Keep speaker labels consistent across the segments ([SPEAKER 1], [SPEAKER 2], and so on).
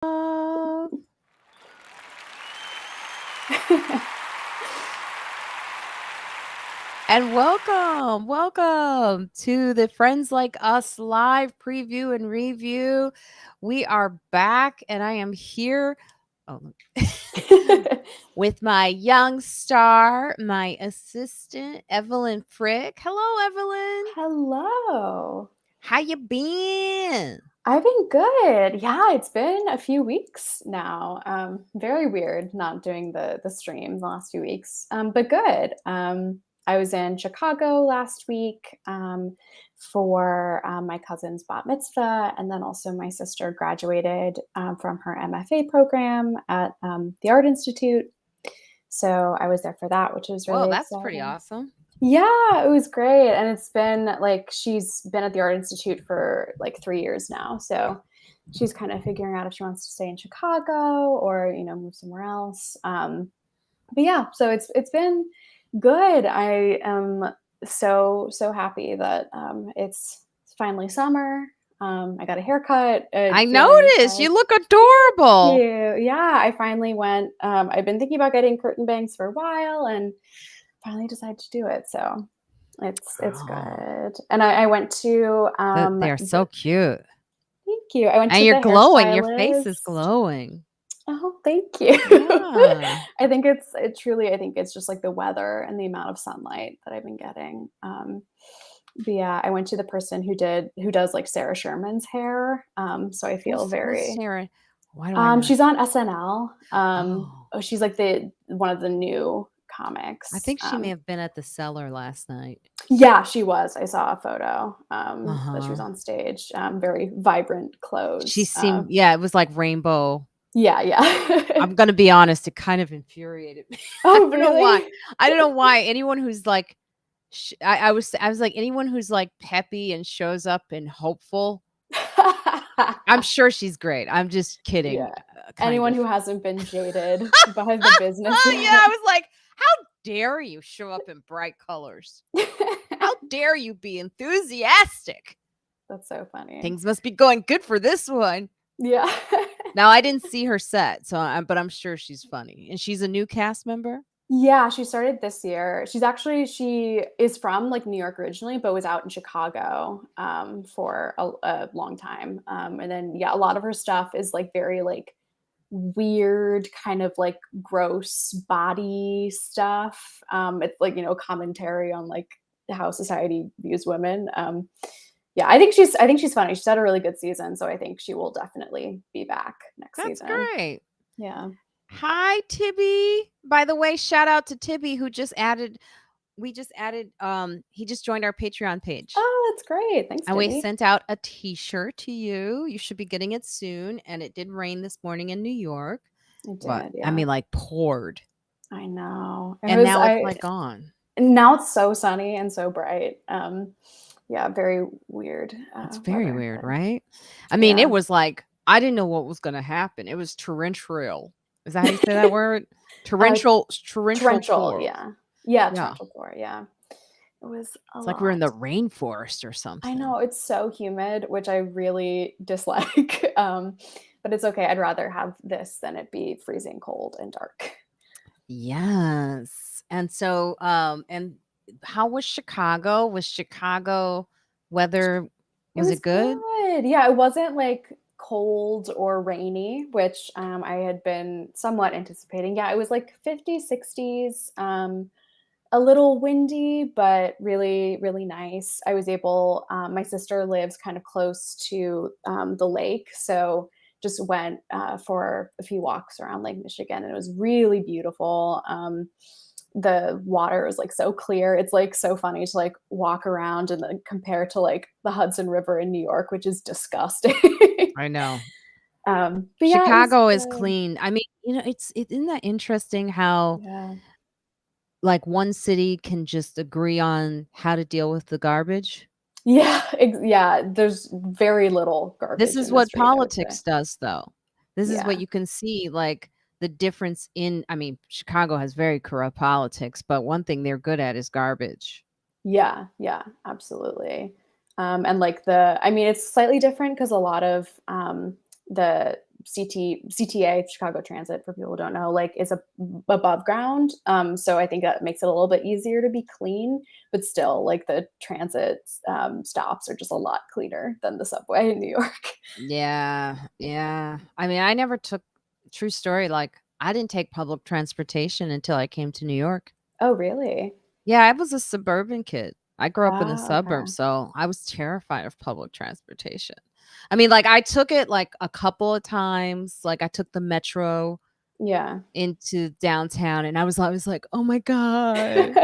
[SPEAKER 1] And welcome to the Friends Like Us live preview and review. We are back, and I am here with my young star, my assistant, Evelyn Frick. Hello, Evelyn.
[SPEAKER 2] Hello.
[SPEAKER 1] How you been?
[SPEAKER 2] I've been good. Yeah, it's been a few weeks now. Very weird not doing the stream the last few weeks, but good. I was in Chicago last week for my cousin's bat mitzvah, and then also my sister graduated from her MFA program at the Art Institute. So I was there for that, which was really
[SPEAKER 1] Well, that's
[SPEAKER 2] exciting.
[SPEAKER 1] pretty awesome.
[SPEAKER 2] Yeah, it was great. And it's been like she's been at the Art Institute for like 3 years now. So she's kind of figuring out if she wants to stay in Chicago or, move somewhere else. But yeah, so it's been good. I am so happy that it's finally summer. I got a haircut.
[SPEAKER 1] I
[SPEAKER 2] Feeling
[SPEAKER 1] noticed
[SPEAKER 2] like,
[SPEAKER 1] you look adorable.
[SPEAKER 2] yeah, I finally went. I've been thinking about getting curtain bangs for a while and finally decided to do it. So it's good. And I went to
[SPEAKER 1] They're so cute.
[SPEAKER 2] thank you. I went
[SPEAKER 1] And
[SPEAKER 2] to
[SPEAKER 1] you're
[SPEAKER 2] the
[SPEAKER 1] glowing. Your face is
[SPEAKER 2] hairstylist.
[SPEAKER 1] glowing.
[SPEAKER 2] Oh, thank you.
[SPEAKER 1] Yeah.
[SPEAKER 2] I think I think it's just like the weather and the amount of sunlight that I've been getting. But yeah, I went to the person who does like Sarah Sherman's hair. So I feel
[SPEAKER 1] Who's Sarah? Why do I know?
[SPEAKER 2] she's on SNL.
[SPEAKER 1] Oh.
[SPEAKER 2] She's like one of the new comics.
[SPEAKER 1] I think she may have been at the cellar last night.
[SPEAKER 2] Yeah, she was. I saw a photo that she was on stage. Very vibrant clothes.
[SPEAKER 1] She seemed, yeah, it was like rainbow.
[SPEAKER 2] Yeah.
[SPEAKER 1] I'm gonna be honest, it kind of infuriated me.
[SPEAKER 2] Oh,
[SPEAKER 1] I don't know why.
[SPEAKER 2] really?
[SPEAKER 1] I don't know why. Anyone who's like, I was like, anyone who's like peppy and shows up and hopeful. I'm sure she's great. I'm just kidding.
[SPEAKER 2] Yeah.
[SPEAKER 1] Kind
[SPEAKER 2] Anyone
[SPEAKER 1] of.
[SPEAKER 2] who hasn't been jaded by the business
[SPEAKER 1] Yeah,
[SPEAKER 2] yet.
[SPEAKER 1] I was like, how dare you show up in bright colors? How dare you be enthusiastic?
[SPEAKER 2] That's so funny.
[SPEAKER 1] Things must be going good for this one.
[SPEAKER 2] Yeah.
[SPEAKER 1] Now, I didn't see her set, but I'm sure she's funny. And she's a new cast member?
[SPEAKER 2] Yeah, she started this year. She is from like New York originally, but was out in Chicago for a long time. And then yeah, a lot of her stuff is like very like weird, kind of like gross body stuff. It's like, commentary on like how society views women. Yeah, I think she's funny. She's had a really good season, so I think she will definitely be back next season.
[SPEAKER 1] That's great.
[SPEAKER 2] Yeah.
[SPEAKER 1] Hi, Tibby. By the way, shout out to Tibby who he just joined our Patreon page.
[SPEAKER 2] Oh, that's great. Thanks,
[SPEAKER 1] and
[SPEAKER 2] Tibby.
[SPEAKER 1] we sent out a t-shirt to you. You should be getting it soon. And it did rain this morning in New York.
[SPEAKER 2] It
[SPEAKER 1] But
[SPEAKER 2] did, yeah.
[SPEAKER 1] I mean, like poured.
[SPEAKER 2] I know.
[SPEAKER 1] Now it's like gone.
[SPEAKER 2] Now it's so sunny and so bright. Yeah, very weird.
[SPEAKER 1] It's very
[SPEAKER 2] weather,
[SPEAKER 1] weird,
[SPEAKER 2] but
[SPEAKER 1] right? I mean, it was like, I didn't know what was going to happen. It was torrential. Is that how you say that word? Torrential.
[SPEAKER 2] Yeah. Yeah,
[SPEAKER 1] Yeah.
[SPEAKER 2] torrential pour, yeah. It was
[SPEAKER 1] It's like we're in the rainforest or something.
[SPEAKER 2] I know, it's so humid, which I really dislike. But it's okay. I'd rather have this than it be freezing cold and dark.
[SPEAKER 1] Yes. And so, and how was Chicago? Was Chicago weather, was it good?
[SPEAKER 2] Yeah, it wasn't like cold or rainy, which I had been somewhat anticipating. Yeah, it was like 50s, 60s, a little windy, but really, really nice. I was able, my sister lives kind of close to the lake, so just went for a few walks around Lake Michigan, and it was really beautiful. The water was like so clear. It's like so funny to like walk around and then compare to like the Hudson River in New York, which is disgusting.
[SPEAKER 1] I know.
[SPEAKER 2] But
[SPEAKER 1] Chicago is clean. I mean, isn't that interesting how like one city can just agree on how to deal with the garbage?
[SPEAKER 2] Yeah, yeah. There's very little garbage.
[SPEAKER 1] This is what politics does, though. This is what you can see, like the difference in. I mean, Chicago has very corrupt politics, but one thing they're good at is garbage.
[SPEAKER 2] Yeah, absolutely. And like I mean, it's slightly different because a lot of the CTA, Chicago Transit, for people who don't know, like is above ground. So I think that makes it a little bit easier to be clean, but still, like the transit stops are just a lot cleaner than the subway in New York.
[SPEAKER 1] Yeah, yeah. I mean, I never took true story, like, I didn't take public transportation until I came to New York.
[SPEAKER 2] Oh, really?
[SPEAKER 1] Yeah, I was a suburban kid. I grew up in the
[SPEAKER 2] Oh,
[SPEAKER 1] suburbs,
[SPEAKER 2] okay.
[SPEAKER 1] so I was terrified of public transportation. I mean, like, I took it, like, a couple of times, like, I took the metro
[SPEAKER 2] Yeah.
[SPEAKER 1] into downtown, and I was always like, "Oh my god,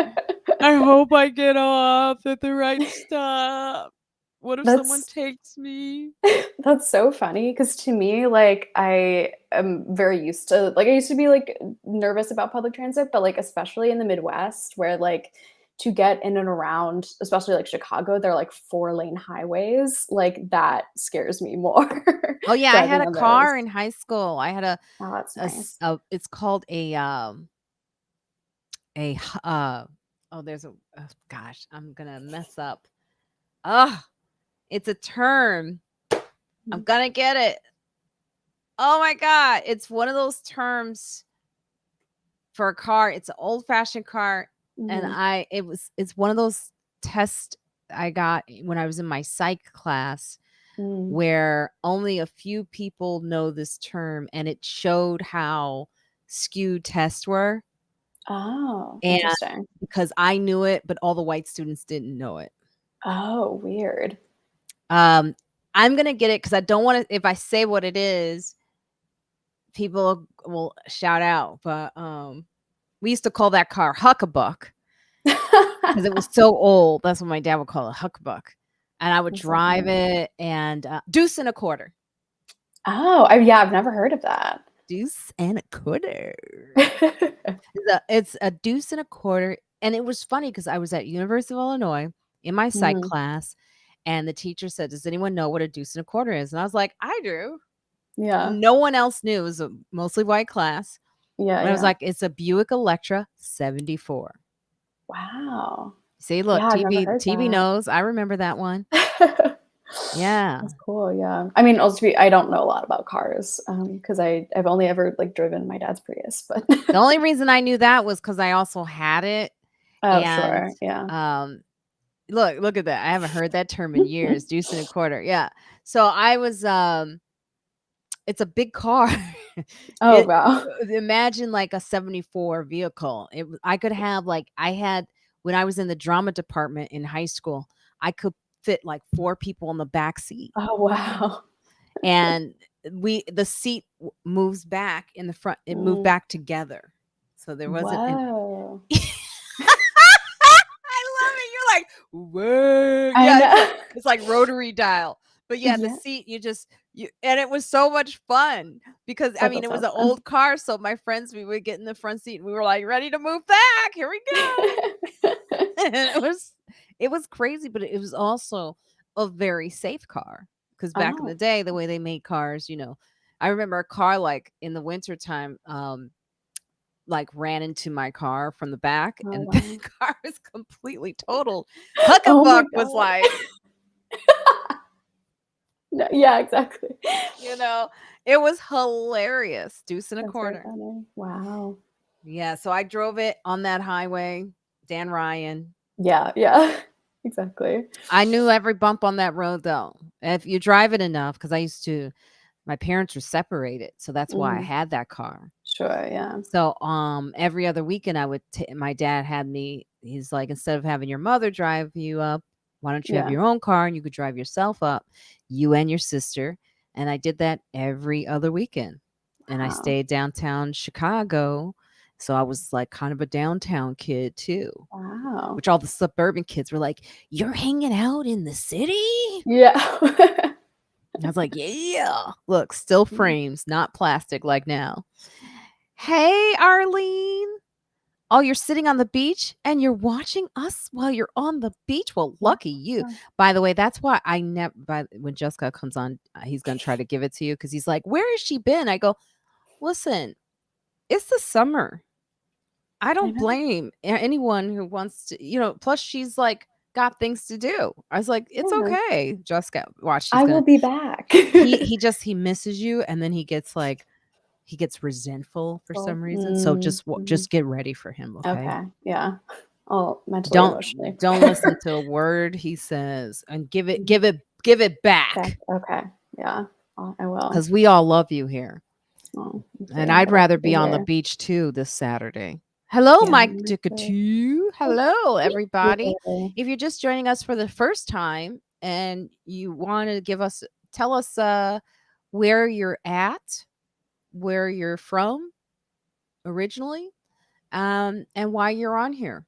[SPEAKER 1] I hope I get off at the right stop. What if someone
[SPEAKER 2] That's
[SPEAKER 1] takes me?"
[SPEAKER 2] That's so funny because to me, like, I am very used to like, I used to be, like, nervous about public transit, but, like, especially in the Midwest where, like, to get in and around, especially, like, Chicago, they're, like, four-lane highways, like, that scares me more
[SPEAKER 1] Oh, yeah, I had
[SPEAKER 2] driving
[SPEAKER 1] a
[SPEAKER 2] on those.
[SPEAKER 1] car in high school. I had
[SPEAKER 2] Oh, that's nice.
[SPEAKER 1] it's called a h oh, there's a gosh, I'm gonna mess up. Ugh, it's a term. I'm
[SPEAKER 2] Mhm.
[SPEAKER 1] gonna get it. Oh my god, it's one of those terms for a car. It's an old-fashioned car, and
[SPEAKER 2] Mhm.
[SPEAKER 1] it's one of those tests I got when I was in my psych class
[SPEAKER 2] Mm.
[SPEAKER 1] where only a few people know this term, and it showed how skewed tests were,
[SPEAKER 2] Oh,
[SPEAKER 1] and
[SPEAKER 2] interesting.
[SPEAKER 1] because I knew it, but all the white students didn't know it.
[SPEAKER 2] Oh, weird.
[SPEAKER 1] Um, I'm gonna get it because I don't wanna if I say what it is, people will shout out, but, we used to call that car Huckabuck because it was so old. That's what my dad would call it, Huckabuck, and I would
[SPEAKER 2] That's so
[SPEAKER 1] drive
[SPEAKER 2] funny.
[SPEAKER 1] it and, deuce and a quarter.
[SPEAKER 2] Oh, yeah, I've never heard of that.
[SPEAKER 1] Deuce and a quarter. It's a deuce and a quarter, and it was funny because I was at University of Illinois in my psych
[SPEAKER 2] Mhm.
[SPEAKER 1] class, and the teacher said, "Does anyone know what a deuce and a quarter is?" And I was like, "I do."
[SPEAKER 2] Yeah.
[SPEAKER 1] No one else knew. It was a mostly white class,
[SPEAKER 2] Yeah,
[SPEAKER 1] and I was
[SPEAKER 2] yeah.
[SPEAKER 1] like, "It's a Buick Electra '74."
[SPEAKER 2] Wow.
[SPEAKER 1] See,
[SPEAKER 2] Yeah,
[SPEAKER 1] look,
[SPEAKER 2] I've never heard
[SPEAKER 1] TB
[SPEAKER 2] that.
[SPEAKER 1] knows. I remember that one. Yeah.
[SPEAKER 2] That's cool, yeah. I mean, also, I don't know a lot about cars, because I've only ever, like, driven my dad's Prius, but
[SPEAKER 1] The only reason I knew that was because I also had it,
[SPEAKER 2] Oh,
[SPEAKER 1] and,
[SPEAKER 2] sure, yeah.
[SPEAKER 1] um, look at that. I haven't heard that term in years, deuce and a quarter, yeah. So I was, it's a big car.
[SPEAKER 2] Oh,
[SPEAKER 1] It
[SPEAKER 2] wow.
[SPEAKER 1] imagine like a '74 vehicle. I could have like I had when I was in the drama department in high school, I could fit like 4 people in the back seat.
[SPEAKER 2] Oh, wow.
[SPEAKER 1] And the seat moves back in the front. It moved
[SPEAKER 2] Mm.
[SPEAKER 1] back together. So there wasn't an
[SPEAKER 2] Whoa.
[SPEAKER 1] I love it. You're like, "Whoa."
[SPEAKER 2] I
[SPEAKER 1] Yeah,
[SPEAKER 2] know.
[SPEAKER 1] it's like rotary dial. But yeah, the
[SPEAKER 2] Yeah,
[SPEAKER 1] seat you and it was so much fun because I
[SPEAKER 2] that
[SPEAKER 1] mean,
[SPEAKER 2] does
[SPEAKER 1] it was
[SPEAKER 2] sound
[SPEAKER 1] an
[SPEAKER 2] fun.
[SPEAKER 1] old car, so my friends, we would get in the front seat and we were like, "Ready to move back. Here we go." And it was crazy, but it was also a very safe car because back in the
[SPEAKER 2] Oh.
[SPEAKER 1] day, the way they made cars, I remember a car like in the wintertime, like, ran into my car from the back,
[SPEAKER 2] Oh,
[SPEAKER 1] and the
[SPEAKER 2] wow.
[SPEAKER 1] car was completely totaled.
[SPEAKER 2] Oh my
[SPEAKER 1] Huckabuck was
[SPEAKER 2] god.
[SPEAKER 1] like,
[SPEAKER 2] No, yeah, exactly.
[SPEAKER 1] you know, it was hilarious, deuce and a
[SPEAKER 2] That's very
[SPEAKER 1] quarter.
[SPEAKER 2] funny. Wow.
[SPEAKER 1] Yeah, so I drove it on that highway, Dan Ryan.
[SPEAKER 2] Yeah, yeah, exactly.
[SPEAKER 1] I knew every bump on that road, though. If you drive it enough, because my parents were separated, so that's why I
[SPEAKER 2] Mhm.
[SPEAKER 1] had that car.
[SPEAKER 2] Sure, yeah.
[SPEAKER 1] So, every other weekend, my dad had me he's like, "Instead of having your mother drive you up, why don't you have
[SPEAKER 2] Yeah.
[SPEAKER 1] your own car and you could drive yourself up, you and your sister?" And I did that every other weekend. And I
[SPEAKER 2] Wow.
[SPEAKER 1] stayed downtown Chicago, so I was, like, kind of a downtown kid too,
[SPEAKER 2] Wow.
[SPEAKER 1] which all the suburban kids were like, "You're hanging out in the city?"
[SPEAKER 2] Yeah.
[SPEAKER 1] I was like, "Yeah. Look, still
[SPEAKER 2] Mm.
[SPEAKER 1] frames, not plastic like now." "Hey, Arlene." "Oh, you're sitting on the beach and you're watching us while you're on the beach? Well,
[SPEAKER 2] Wow.
[SPEAKER 1] lucky you." By the way, that's why I never when Jessica comes on, he's gonna try to give it to you because he's like, "Where has she been?" I go, "Listen, it's the summer. I
[SPEAKER 2] I
[SPEAKER 1] don't
[SPEAKER 2] know.
[SPEAKER 1] blame anyone who wants to, plus she's like got things to do. I was like, it's
[SPEAKER 2] Yeah.
[SPEAKER 1] okay. Juskow, watch, she's
[SPEAKER 2] I will
[SPEAKER 1] gonna.
[SPEAKER 2] be back.
[SPEAKER 1] He misses you, and then he gets resentful for
[SPEAKER 2] Well,
[SPEAKER 1] some reason. So
[SPEAKER 2] mhm.
[SPEAKER 1] just get ready for him, okay?
[SPEAKER 2] Okay, yeah. Oh, mentally,
[SPEAKER 1] Don't
[SPEAKER 2] emotionally.
[SPEAKER 1] don't listen to a word he says, and give it
[SPEAKER 2] Mhm.
[SPEAKER 1] give it give it
[SPEAKER 2] Back.
[SPEAKER 1] back,
[SPEAKER 2] Okay, yeah. I will.
[SPEAKER 1] because we all love you here.
[SPEAKER 2] Oh, thank
[SPEAKER 1] And
[SPEAKER 2] you.
[SPEAKER 1] I'd
[SPEAKER 2] Glad
[SPEAKER 1] rather
[SPEAKER 2] to be
[SPEAKER 1] be on the
[SPEAKER 2] here.
[SPEAKER 1] beach too this Saturday. Hello,
[SPEAKER 2] Yeah,
[SPEAKER 1] Mike
[SPEAKER 2] me too.
[SPEAKER 1] Dickatoo.
[SPEAKER 2] Oh,
[SPEAKER 1] Hello,
[SPEAKER 2] thank
[SPEAKER 1] everybody.
[SPEAKER 2] you.
[SPEAKER 1] If you're just joining us for the first time and you want to tell us where you're at, where you're from originally, and why you're on here.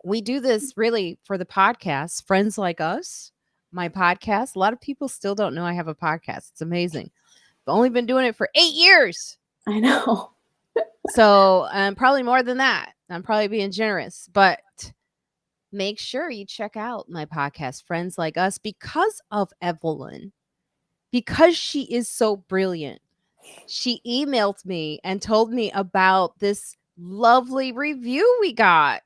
[SPEAKER 1] We do this really for the podcast, Friends Like Us, my podcast. A lot of people still don't know I have a podcast. It's amazing. I've only been doing it for 8 years.
[SPEAKER 2] I know.
[SPEAKER 1] So probably more than that. I'm probably being generous, but make sure you check out my podcast, Friends Like Us, because of Evelyn, because she is so brilliant. She emailed me and told me about this lovely review we got.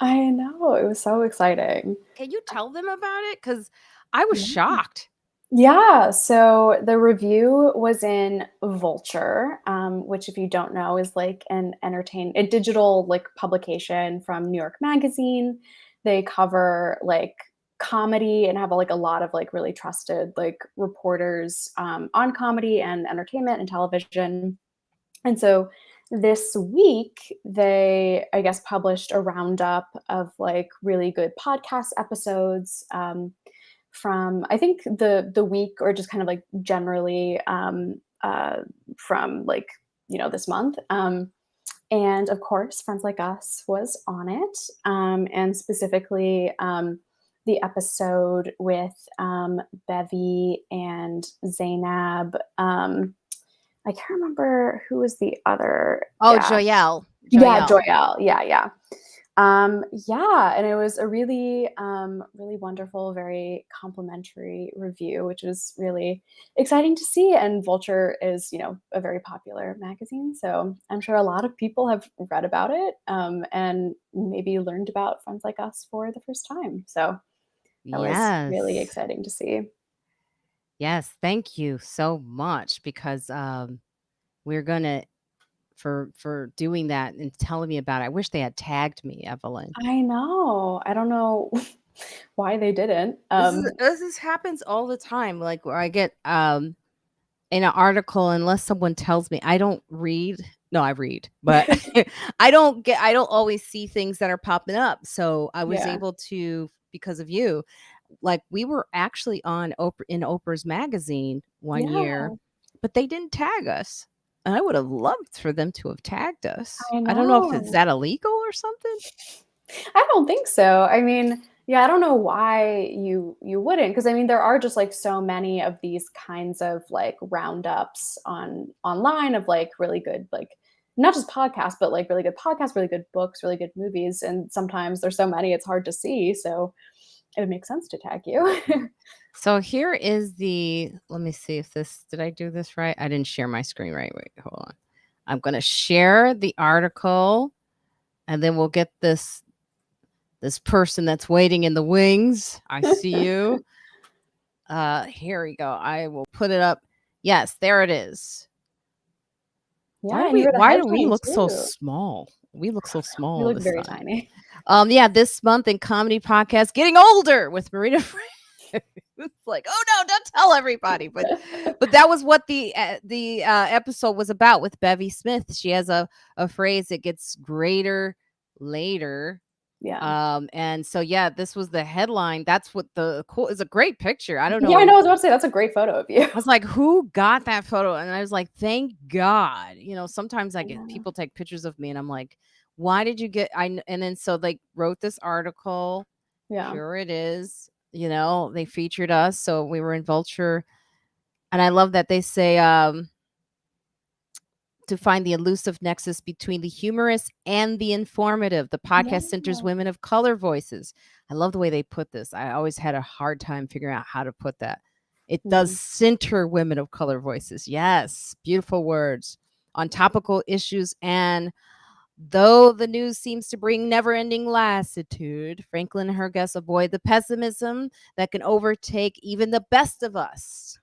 [SPEAKER 2] I know, it was so exciting.
[SPEAKER 1] Can you tell them about it? Because I was
[SPEAKER 2] Yeah.
[SPEAKER 1] shocked.
[SPEAKER 2] Yeah, so the review was in Vulture, which if you don't know is like a digital like publication from New York Magazine. They cover like comedy and have like a lot of like really trusted like reporters on comedy and entertainment and television. And so this week they, I guess, published a roundup of like really good podcast episodes. From I think the week or just kind of like generally from like this month. And of course, Friends Like Us was on it, and specifically the episode with Bevy and Zainab. I can't remember who was the other
[SPEAKER 1] Oh,
[SPEAKER 2] guest.
[SPEAKER 1] Joyelle.
[SPEAKER 2] Yeah,
[SPEAKER 1] Joyelle.
[SPEAKER 2] Joyelle. Yeah, yeah. Yeah, and it was a really, really wonderful, very complimentary review, which was really exciting to see. And Vulture is, a very popular magazine, so I'm sure a lot of people have read about it, and maybe learned about Friends Like Us for the first time. So that was really
[SPEAKER 1] Yes.
[SPEAKER 2] exciting to see.
[SPEAKER 1] Yes. Thank you so much, because we're going to, for doing that and telling me about it. I wish they had tagged me, Evelyn.
[SPEAKER 2] I know. I don't know why they didn't.
[SPEAKER 1] This happens all the time. Like, where I get in an article, unless someone tells me. I don't read. No, I read, but I don't always see things that are popping up. So I was
[SPEAKER 2] Yeah.
[SPEAKER 1] able to, because of you. Like, we were actually on in Oprah's magazine one year,
[SPEAKER 2] Yeah,
[SPEAKER 1] but they didn't tag us. And I would have loved for them to have tagged us.
[SPEAKER 2] I
[SPEAKER 1] I don't know if it's
[SPEAKER 2] know.
[SPEAKER 1] that illegal or something.
[SPEAKER 2] I don't think so. I mean, yeah, I don't know why you wouldn't, because I mean there are just like so many of these kinds of like roundups online of like really good like not just podcasts but like really good podcasts, really good books, really good movies, and sometimes there's so many it's hard to see, so it would make sense to tag you.
[SPEAKER 1] So here is let me see if did I do this right? I didn't share my screen right. Wait, hold on. I'm going to share the article, and then we'll get this person that's waiting in the wings. I see you. Here we go. I will put it up. Yes, there it is.
[SPEAKER 2] Yeah, and you were the
[SPEAKER 1] Why do we
[SPEAKER 2] headline
[SPEAKER 1] look so
[SPEAKER 2] too.
[SPEAKER 1] small? We look so
[SPEAKER 2] You
[SPEAKER 1] small
[SPEAKER 2] look
[SPEAKER 1] this
[SPEAKER 2] very
[SPEAKER 1] time.
[SPEAKER 2] tiny.
[SPEAKER 1] Yeah, this month in comedy podcast, Getting Older with Marina Franklin. It's like, oh no, don't tell everybody. But that was what the episode was about with Bevy Smith. She has a phrase that gets greater later.
[SPEAKER 2] Yeah.
[SPEAKER 1] And so yeah, this was the headline. That's what is a great picture. I don't
[SPEAKER 2] Yeah, I
[SPEAKER 1] know.
[SPEAKER 2] know, I was about to say that's a great photo of you.
[SPEAKER 1] I was like, who got that photo? And I was like, thank God. Sometimes I get
[SPEAKER 2] Yeah.
[SPEAKER 1] people take pictures of me, and I'm like, why did you get and then so they wrote this article.
[SPEAKER 2] Yeah.
[SPEAKER 1] Here it is. They featured us. So we were in Vulture. And I love that they say to find the elusive nexus between the humorous and the informative. The podcast centers
[SPEAKER 2] Yeah.
[SPEAKER 1] women of color voices. I love the way they put this. I always had a hard time figuring out how to put that. It does
[SPEAKER 2] Mhm.
[SPEAKER 1] center women of color voices. Yes, beautiful words on topical issues and Though the news seems to bring never ending lassitude, Franklin and her guests avoid the pessimism that can overtake even the best of us.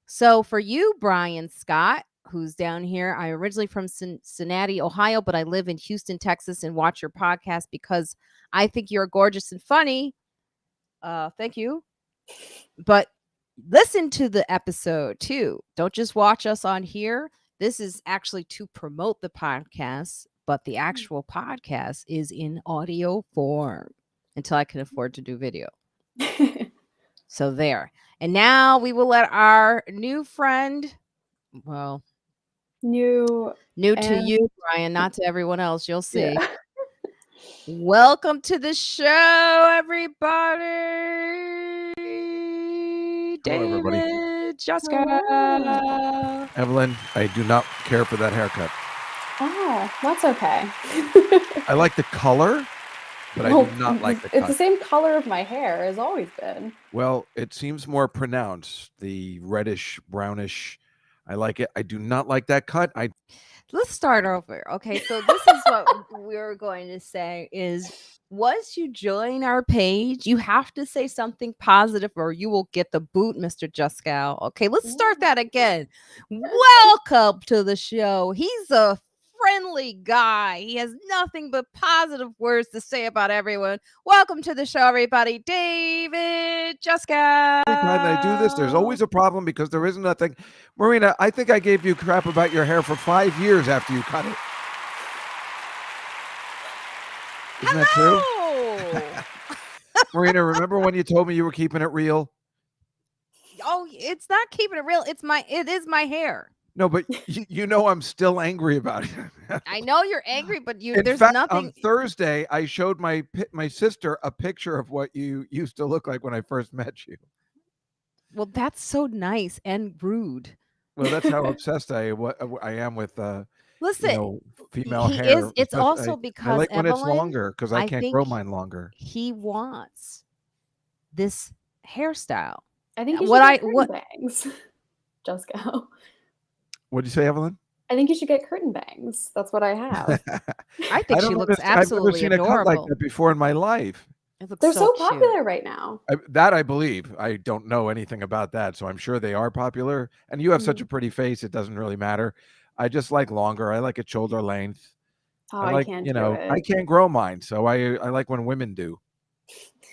[SPEAKER 1] So, for you, Brian Scott, who's down here, I'm originally from Cincinnati, Ohio, but I live in Houston, Texas, and watch your podcast because I think you're gorgeous and funny. Thank you. But listen to the episode too. Don't just watch us on here. This is actually to promote the podcast, but the actual podcast is in audio form until I can afford to do video. So there. And now we will let our new friend, well,
[SPEAKER 2] New
[SPEAKER 1] to you, Brian, not to everyone else. You'll see.
[SPEAKER 2] Yeah.
[SPEAKER 1] Welcome to the show, everybody.
[SPEAKER 3] Hello, everybody.
[SPEAKER 1] David Juskow.
[SPEAKER 2] Hello.
[SPEAKER 3] Evelyn, I do not care for that haircut.
[SPEAKER 2] Oh, that's okay.
[SPEAKER 3] I like the color, but I do not like the cut.
[SPEAKER 2] It's the same color of my hair as always been.
[SPEAKER 3] Well, it seems more pronounced, the reddish, brownish. I like it. I do not like that cut.
[SPEAKER 1] Let's start over. Okay, so this is what we're going to say is once you join our page, you have to say something positive or you will get the boot, Mr. Juskow. Okay, let's start that again. Welcome to the show. He's a friendly guy. He has nothing but positive words to say about everyone. Welcome to the show, everybody. David Juskow.
[SPEAKER 3] Every time I do this, there's always a problem because there is nothing. Marina, I think I gave you crap about your hair for 5 years after you cut it. Isn't that true? Marina, remember when you told me you were keeping it real?
[SPEAKER 1] Oh, it's not keeping it real. It is my hair.
[SPEAKER 3] No, but you know I'm still angry about it.
[SPEAKER 1] I know you're angry, but there's
[SPEAKER 3] fact,
[SPEAKER 1] nothing.
[SPEAKER 3] On Thursday, I showed my sister a picture of what you used to look like when I first met you.
[SPEAKER 1] Well, that's so nice and rude.
[SPEAKER 3] Well, that's how obsessed I am with
[SPEAKER 1] listen,
[SPEAKER 3] female hair.
[SPEAKER 1] It's also because
[SPEAKER 3] I like when
[SPEAKER 1] Evelyn,
[SPEAKER 3] it's longer because I can't grow mine longer.
[SPEAKER 1] He wants this hairstyle.
[SPEAKER 2] I think you should get curtain bangs. Juskow.
[SPEAKER 3] What'd you say, Evelyn?
[SPEAKER 2] I think you should get curtain bangs. That's what I have.
[SPEAKER 1] I think she looks absolutely
[SPEAKER 3] I've never seen
[SPEAKER 1] adorable.
[SPEAKER 3] a cut like that before in my life.
[SPEAKER 2] They're so popular right now.
[SPEAKER 3] I believe. I don't know anything about that, so I'm sure they are popular. And you have such a pretty face; it doesn't really matter. I just like longer. I like it shoulder length.
[SPEAKER 2] Oh, I can't do it.
[SPEAKER 3] I can't grow mine, so I like when women do.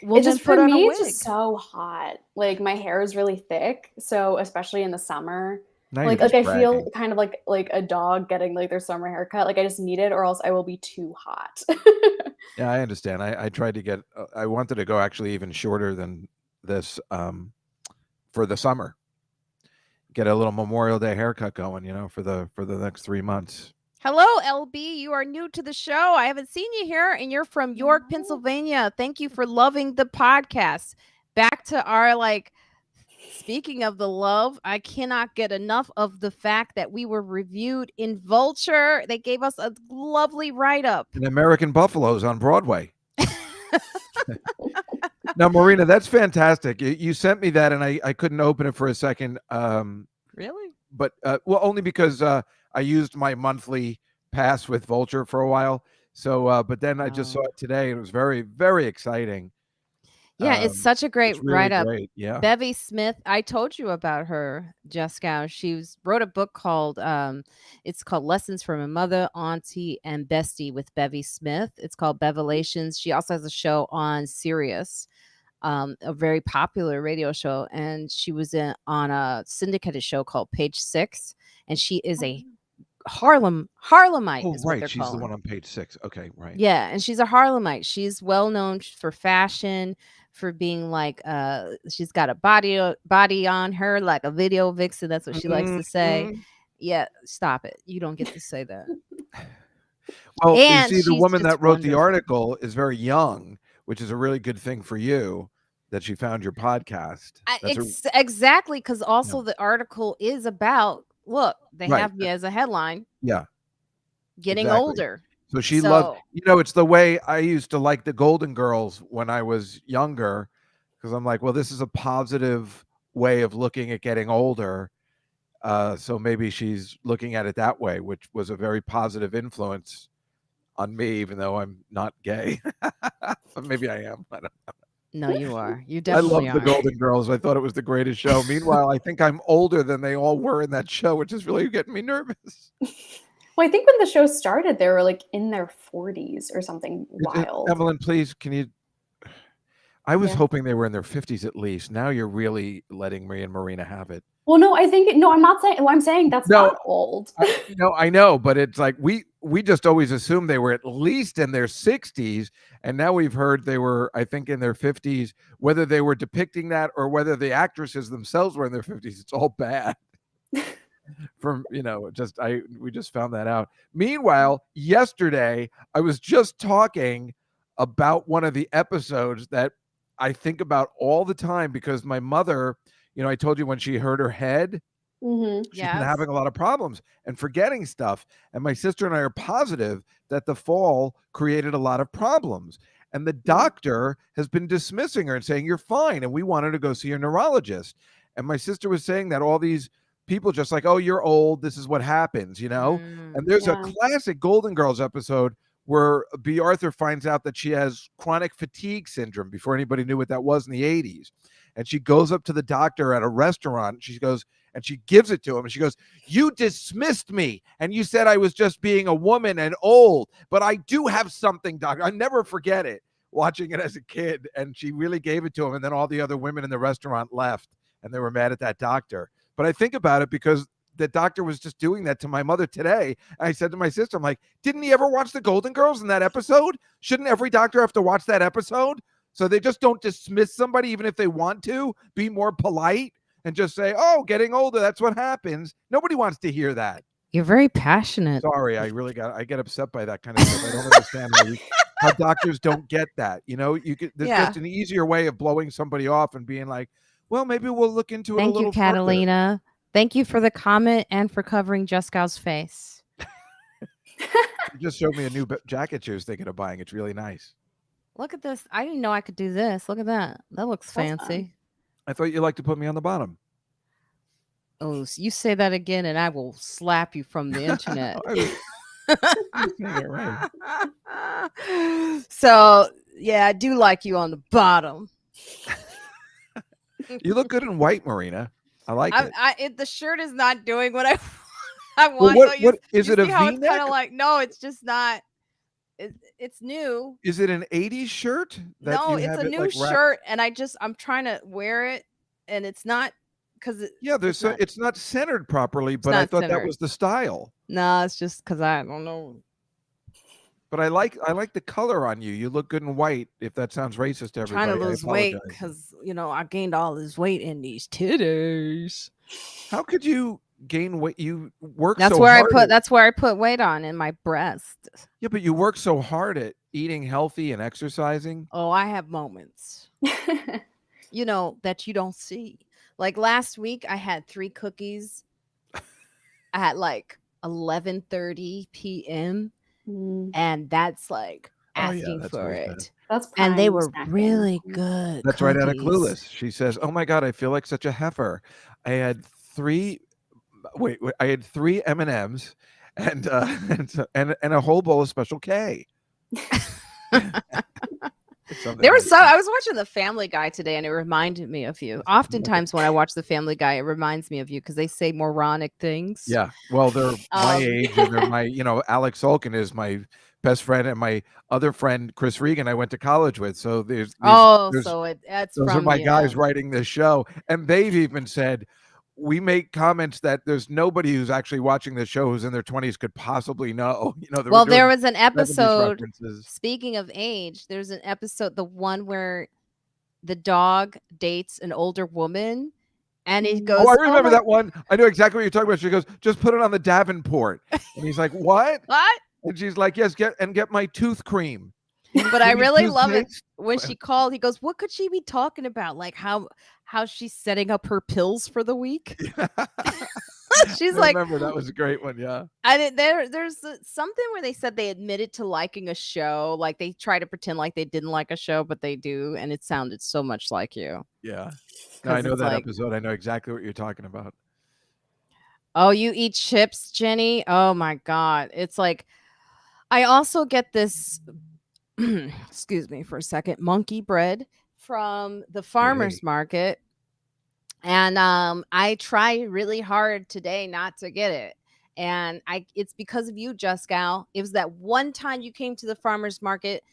[SPEAKER 2] Well, just for me, it's just so hot. Like my hair is really thick, so especially in the summer. Like I feel kind of like a dog getting like their summer haircut. Like I just need it, or else I will be too hot.
[SPEAKER 3] Yeah, I understand. I tried to get. I wanted to go actually even shorter than this for the summer. Get a little Memorial Day haircut going, for the next 3 months.
[SPEAKER 1] Hello, LB. You are new to the show. I haven't seen you here, and you're from York, Pennsylvania. Thank you for loving the podcast. Back to our speaking of the love, I cannot get enough of the fact that we were reviewed in Vulture. They gave us a lovely write-up.
[SPEAKER 3] In American Buffaloes on Broadway. Now, Marina, that's fantastic. You sent me that, and I couldn't open it for a second.
[SPEAKER 1] Really?
[SPEAKER 3] But, only because I used my monthly pass with Vulture for a while. So, but then I just saw it today, and it was very, very exciting.
[SPEAKER 1] Yeah, it's such a great write-up.
[SPEAKER 3] Great, yeah.
[SPEAKER 1] Bevy Smith, I told you about her, Juskow. She wrote a book called, it's called Lessons from a Mother, Auntie, and Bestie with Bevy Smith. It's called Bevelations. She also has a show on Sirius, a very popular radio show. And she was on a syndicated show called Page 6. And she is a Harlemite.
[SPEAKER 3] Oh,
[SPEAKER 1] is what
[SPEAKER 3] right.
[SPEAKER 1] they're
[SPEAKER 3] She's
[SPEAKER 1] calling.
[SPEAKER 3] The one on Page 6. Okay, right.
[SPEAKER 1] Yeah, and she's a Harlemite. She's well known for fashion, for being she's got a body on her like a video vixen. That's what she likes to say. Yeah, stop it. You don't get to say that.
[SPEAKER 3] Well, and you see, the woman that wrote the article is very young, which is a really good thing for you that she found your podcast.
[SPEAKER 1] Exactly, because also the article is about, look, they have you as a headline.
[SPEAKER 3] Yeah.
[SPEAKER 1] Getting older.
[SPEAKER 3] So she loved, it's the way I used to like the Golden Girls when I was younger, because I'm like, well, this is a positive way of looking at getting older. So maybe she's looking at it that way, which was a very positive influence on me, even though I'm not gay. But maybe I am. I don't know.
[SPEAKER 1] No, you are. You
[SPEAKER 3] I
[SPEAKER 1] definitely
[SPEAKER 3] love the
[SPEAKER 1] are.
[SPEAKER 3] Golden Girls. I thought it was the greatest show. Meanwhile, I think I'm older than they all were in that show, which is really getting me nervous.
[SPEAKER 2] Well, I think when the show started, they were like in their 40s or something wild.
[SPEAKER 3] Evelyn, please, can you? I was
[SPEAKER 2] Yeah.
[SPEAKER 3] hoping they were in their 50s at least. Now you're really letting me and Marina have it.
[SPEAKER 2] Well, no, I'm not saying. Well, I'm saying that's
[SPEAKER 3] No,
[SPEAKER 2] not old.
[SPEAKER 3] I know, but it's like we just always assumed they were at least in their 60s, and now we've heard they were, I think, in their 50s. Whether they were depicting that or whether the actresses themselves were in their 50s, it's all bad. From we just found that out. Meanwhile, yesterday I was just talking about one of the episodes that I think about all the time because my mother, I told you when she hurt her head,
[SPEAKER 2] Mm-hmm.
[SPEAKER 3] she's been having a lot of problems and forgetting stuff. And my sister and I are positive that the fall created a lot of problems. And the doctor has been dismissing her and saying, you're fine. And we want her to go see a neurologist. And my sister was saying that all these people just like, oh, you're old. This is what happens, And there's a classic Golden Girls episode where B. Arthur finds out that she has chronic fatigue syndrome before anybody knew what that was in the 80s. And she goes up to the doctor at a restaurant. She goes, and she gives it to him. And she goes, you dismissed me. And you said I was just being a woman and old. But I do have something, doctor. I never forget it, watching it as a kid. And she really gave it to him. And then all the other women in the restaurant left. And they were mad at that doctor. But I think about it because the doctor was just doing that to my mother today. I said to my sister, I'm like, didn't he ever watch the Golden Girls in that episode? Shouldn't every doctor have to watch that episode? So they just don't dismiss somebody even if they want to. Be more polite and just say, oh, getting older, that's what happens. Nobody wants to hear that.
[SPEAKER 1] You're very passionate.
[SPEAKER 3] Sorry, I get upset by that kind of stuff. I don't understand how doctors don't get that. There's just an easier way of blowing somebody off and being like, well, maybe we'll look into it a little
[SPEAKER 1] further. Thank you, Catalina. Thank you for the comment and for covering Juskow's face.
[SPEAKER 3] You just showed me a new jacket she was thinking of buying. It's really nice.
[SPEAKER 1] Look at this. I didn't know I could do this. Look at that. That looks fancy.
[SPEAKER 3] I thought you liked to put me on the bottom.
[SPEAKER 1] Oh, so you say that again and I will slap you from the internet.
[SPEAKER 3] Right.
[SPEAKER 1] So, yeah, I do like you on the bottom.
[SPEAKER 3] You look good in white, Marina. I like it.
[SPEAKER 1] The shirt is not doing what I want.
[SPEAKER 3] Well, what is it? A V-neck?
[SPEAKER 1] It's kind of like, no, it's just not. It's new.
[SPEAKER 3] Is it an 80s shirt?
[SPEAKER 1] No, it's a new shirt, and I'm trying to wear it, and it's not because
[SPEAKER 3] it's not centered properly. But I thought that was the style.
[SPEAKER 1] No, it's just because I don't know.
[SPEAKER 3] But I like the color on you. You look good in white. If that sounds racist to everybody,
[SPEAKER 1] trying to lose weight because I gained all this weight in these titties.
[SPEAKER 3] How could you gain weight? You work.
[SPEAKER 1] That's
[SPEAKER 3] so
[SPEAKER 1] where
[SPEAKER 3] hard.
[SPEAKER 1] That's where I put weight on in my breast.
[SPEAKER 3] Yeah, but you work so hard at eating healthy and exercising.
[SPEAKER 1] Oh, I have moments. that you don't see. Like last week, I had 3 cookies at like 11:30 p.m. And that's like asking for it.
[SPEAKER 2] That's
[SPEAKER 1] and they were really good.
[SPEAKER 3] That's right out of Clueless. She says, "Oh my God, I feel like such a heifer. I had 3 M&Ms and a whole bowl of Special K."
[SPEAKER 1] There was I was watching The Family Guy today, and it reminded me of you. Oftentimes, when I watch The Family Guy, it reminds me of you because they say moronic things.
[SPEAKER 3] Yeah, well, they're my age, and they're my, Alex Sulkin is my best friend, and my other friend Chris Regan I went to college with. So those are my guys writing this show, and they've even said we make comments that there's nobody who's actually watching the show who's in their 20s could possibly know.
[SPEAKER 1] There was an episode. Speaking of age, there's an episode, the one where the dog dates an older woman, and he goes,
[SPEAKER 3] "Oh, I remember that one. I know exactly what you're talking about." She goes, "Just put it on the Davenport," and he's like, "What?"
[SPEAKER 1] What?
[SPEAKER 3] And she's like, "Yes, get my tooth cream."
[SPEAKER 1] But I really love it when she called. He goes, "What could she be talking about? Like how she's setting up her pills for the week?" She's like,
[SPEAKER 3] "Remember that was a great one, yeah."
[SPEAKER 1] And there's something where they said they admitted to liking a show, like they try to pretend like they didn't like a show, but they do, and it sounded so much like you.
[SPEAKER 3] Yeah, no, I know that episode. I know exactly what you're talking about.
[SPEAKER 1] Oh, you eat chips, Jenny? Oh my God, it's like I also get this excuse me for a second, monkey bread from the farmer's market. And I try really hard today not to get it. And it's because of you, Juskow. It was that one time you came to the farmer's market,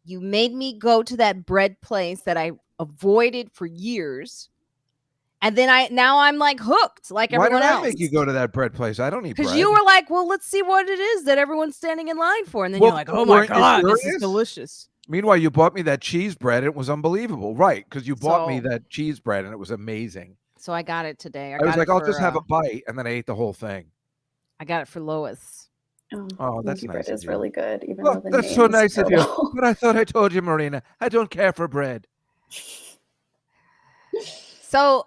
[SPEAKER 1] you made me go to that bread place that I avoided for years. And then now I'm like hooked like
[SPEAKER 3] Why
[SPEAKER 1] everyone
[SPEAKER 3] did I
[SPEAKER 1] else.
[SPEAKER 3] make you go to that bread place? I don't eat bread.
[SPEAKER 1] Because you were like, well, let's see what it is that everyone's standing in line for. And then you're like, oh my
[SPEAKER 3] weren't you
[SPEAKER 1] God, this is
[SPEAKER 3] curious?
[SPEAKER 1] delicious.
[SPEAKER 3] Meanwhile, you bought me that cheese bread. It was unbelievable, right? Because you bought me
[SPEAKER 1] So-
[SPEAKER 3] that cheese bread and it was amazing.
[SPEAKER 1] So I got it today.
[SPEAKER 3] I was like, I'll just have a bite, and then I ate the whole thing.
[SPEAKER 1] I got it for Lois.
[SPEAKER 3] Oh, that's
[SPEAKER 2] monkey
[SPEAKER 3] nice
[SPEAKER 2] bread
[SPEAKER 3] of
[SPEAKER 2] is
[SPEAKER 3] you.
[SPEAKER 2] really good, even
[SPEAKER 3] Well,
[SPEAKER 2] though the
[SPEAKER 3] that's so
[SPEAKER 2] name's
[SPEAKER 3] nice of you.
[SPEAKER 2] terrible.
[SPEAKER 3] But I thought I told you, Marina, I don't care for bread.
[SPEAKER 1] So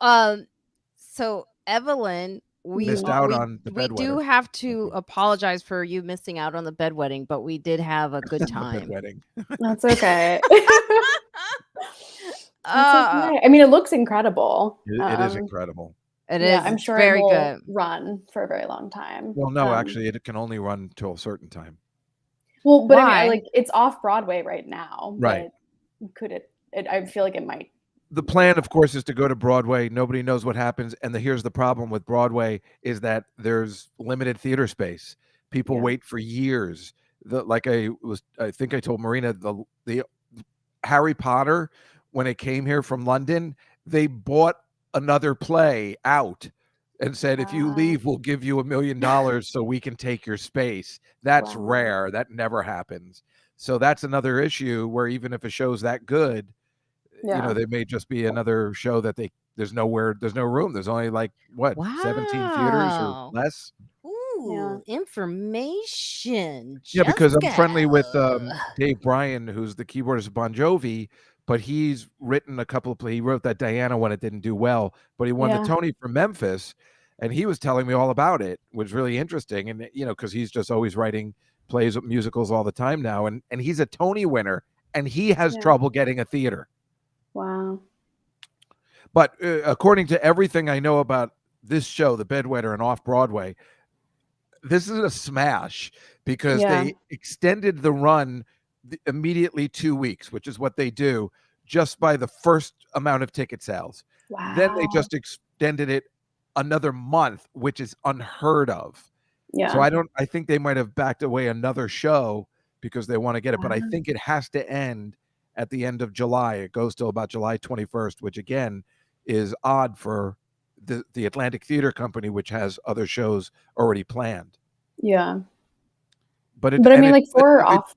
[SPEAKER 1] Evelyn, we
[SPEAKER 3] Missed out on the
[SPEAKER 1] we do
[SPEAKER 3] bedwetter.
[SPEAKER 1] have to apologize for you missing out on the bedwetting, but we did have a good time.
[SPEAKER 3] Bedwetting.
[SPEAKER 2] That's okay. That's
[SPEAKER 1] Uh,
[SPEAKER 2] okay. I mean, it looks incredible.
[SPEAKER 3] It is incredible.
[SPEAKER 1] It
[SPEAKER 2] Yeah,
[SPEAKER 1] is.
[SPEAKER 2] I'm
[SPEAKER 1] It's
[SPEAKER 2] sure
[SPEAKER 1] very
[SPEAKER 2] it will
[SPEAKER 1] good.
[SPEAKER 2] run for a very long time.
[SPEAKER 3] Well, no, actually, it can only run till a certain time.
[SPEAKER 2] Well, but I
[SPEAKER 1] Why?
[SPEAKER 2] mean, like it's off Broadway right now.
[SPEAKER 3] Right.
[SPEAKER 2] But could it? I feel like it might.
[SPEAKER 3] The plan, of course, is to go to Broadway. Nobody knows what happens. And here's the problem with Broadway is that there's limited theater space. People wait for years. I think I told Marina, the Harry Potter, when it came here from London, they bought another play out and said, if you leave, we'll give you $1 million so we can take your space. That's rare. That never happens. So that's another issue where even if a show's that good, they may just be another show that there's no room. There's only 17 theaters or less.
[SPEAKER 1] Ooh, information.
[SPEAKER 3] Yeah, because I'm
[SPEAKER 1] Juskow.
[SPEAKER 3] friendly with Dave Bryan, who's the keyboardist of Bon Jovi, but he's written a couple of plays. He wrote that Diana when it didn't do well, but he won the Tony for Memphis, and he was telling me all about it, which was really interesting. And because he's just always writing plays, musicals all the time now, and he's a Tony winner, and he has trouble getting a theater.
[SPEAKER 2] Wow.
[SPEAKER 3] But according to everything I know about this show, The Bedwetter, and Off Broadway, this is a smash because they extended the run immediately 2 weeks, which is what they do just by the first amount of ticket sales.
[SPEAKER 2] Wow.
[SPEAKER 3] Then they just extended it another month, which is unheard of.
[SPEAKER 2] Yeah.
[SPEAKER 3] So I think they might have backed away another show because they want to get it, but I think it has to end at the end of July. It goes till about July 21st, which again is odd for the Atlantic Theater Company, which has other shows already planned.
[SPEAKER 2] Yeah.
[SPEAKER 3] But
[SPEAKER 2] I mean, for off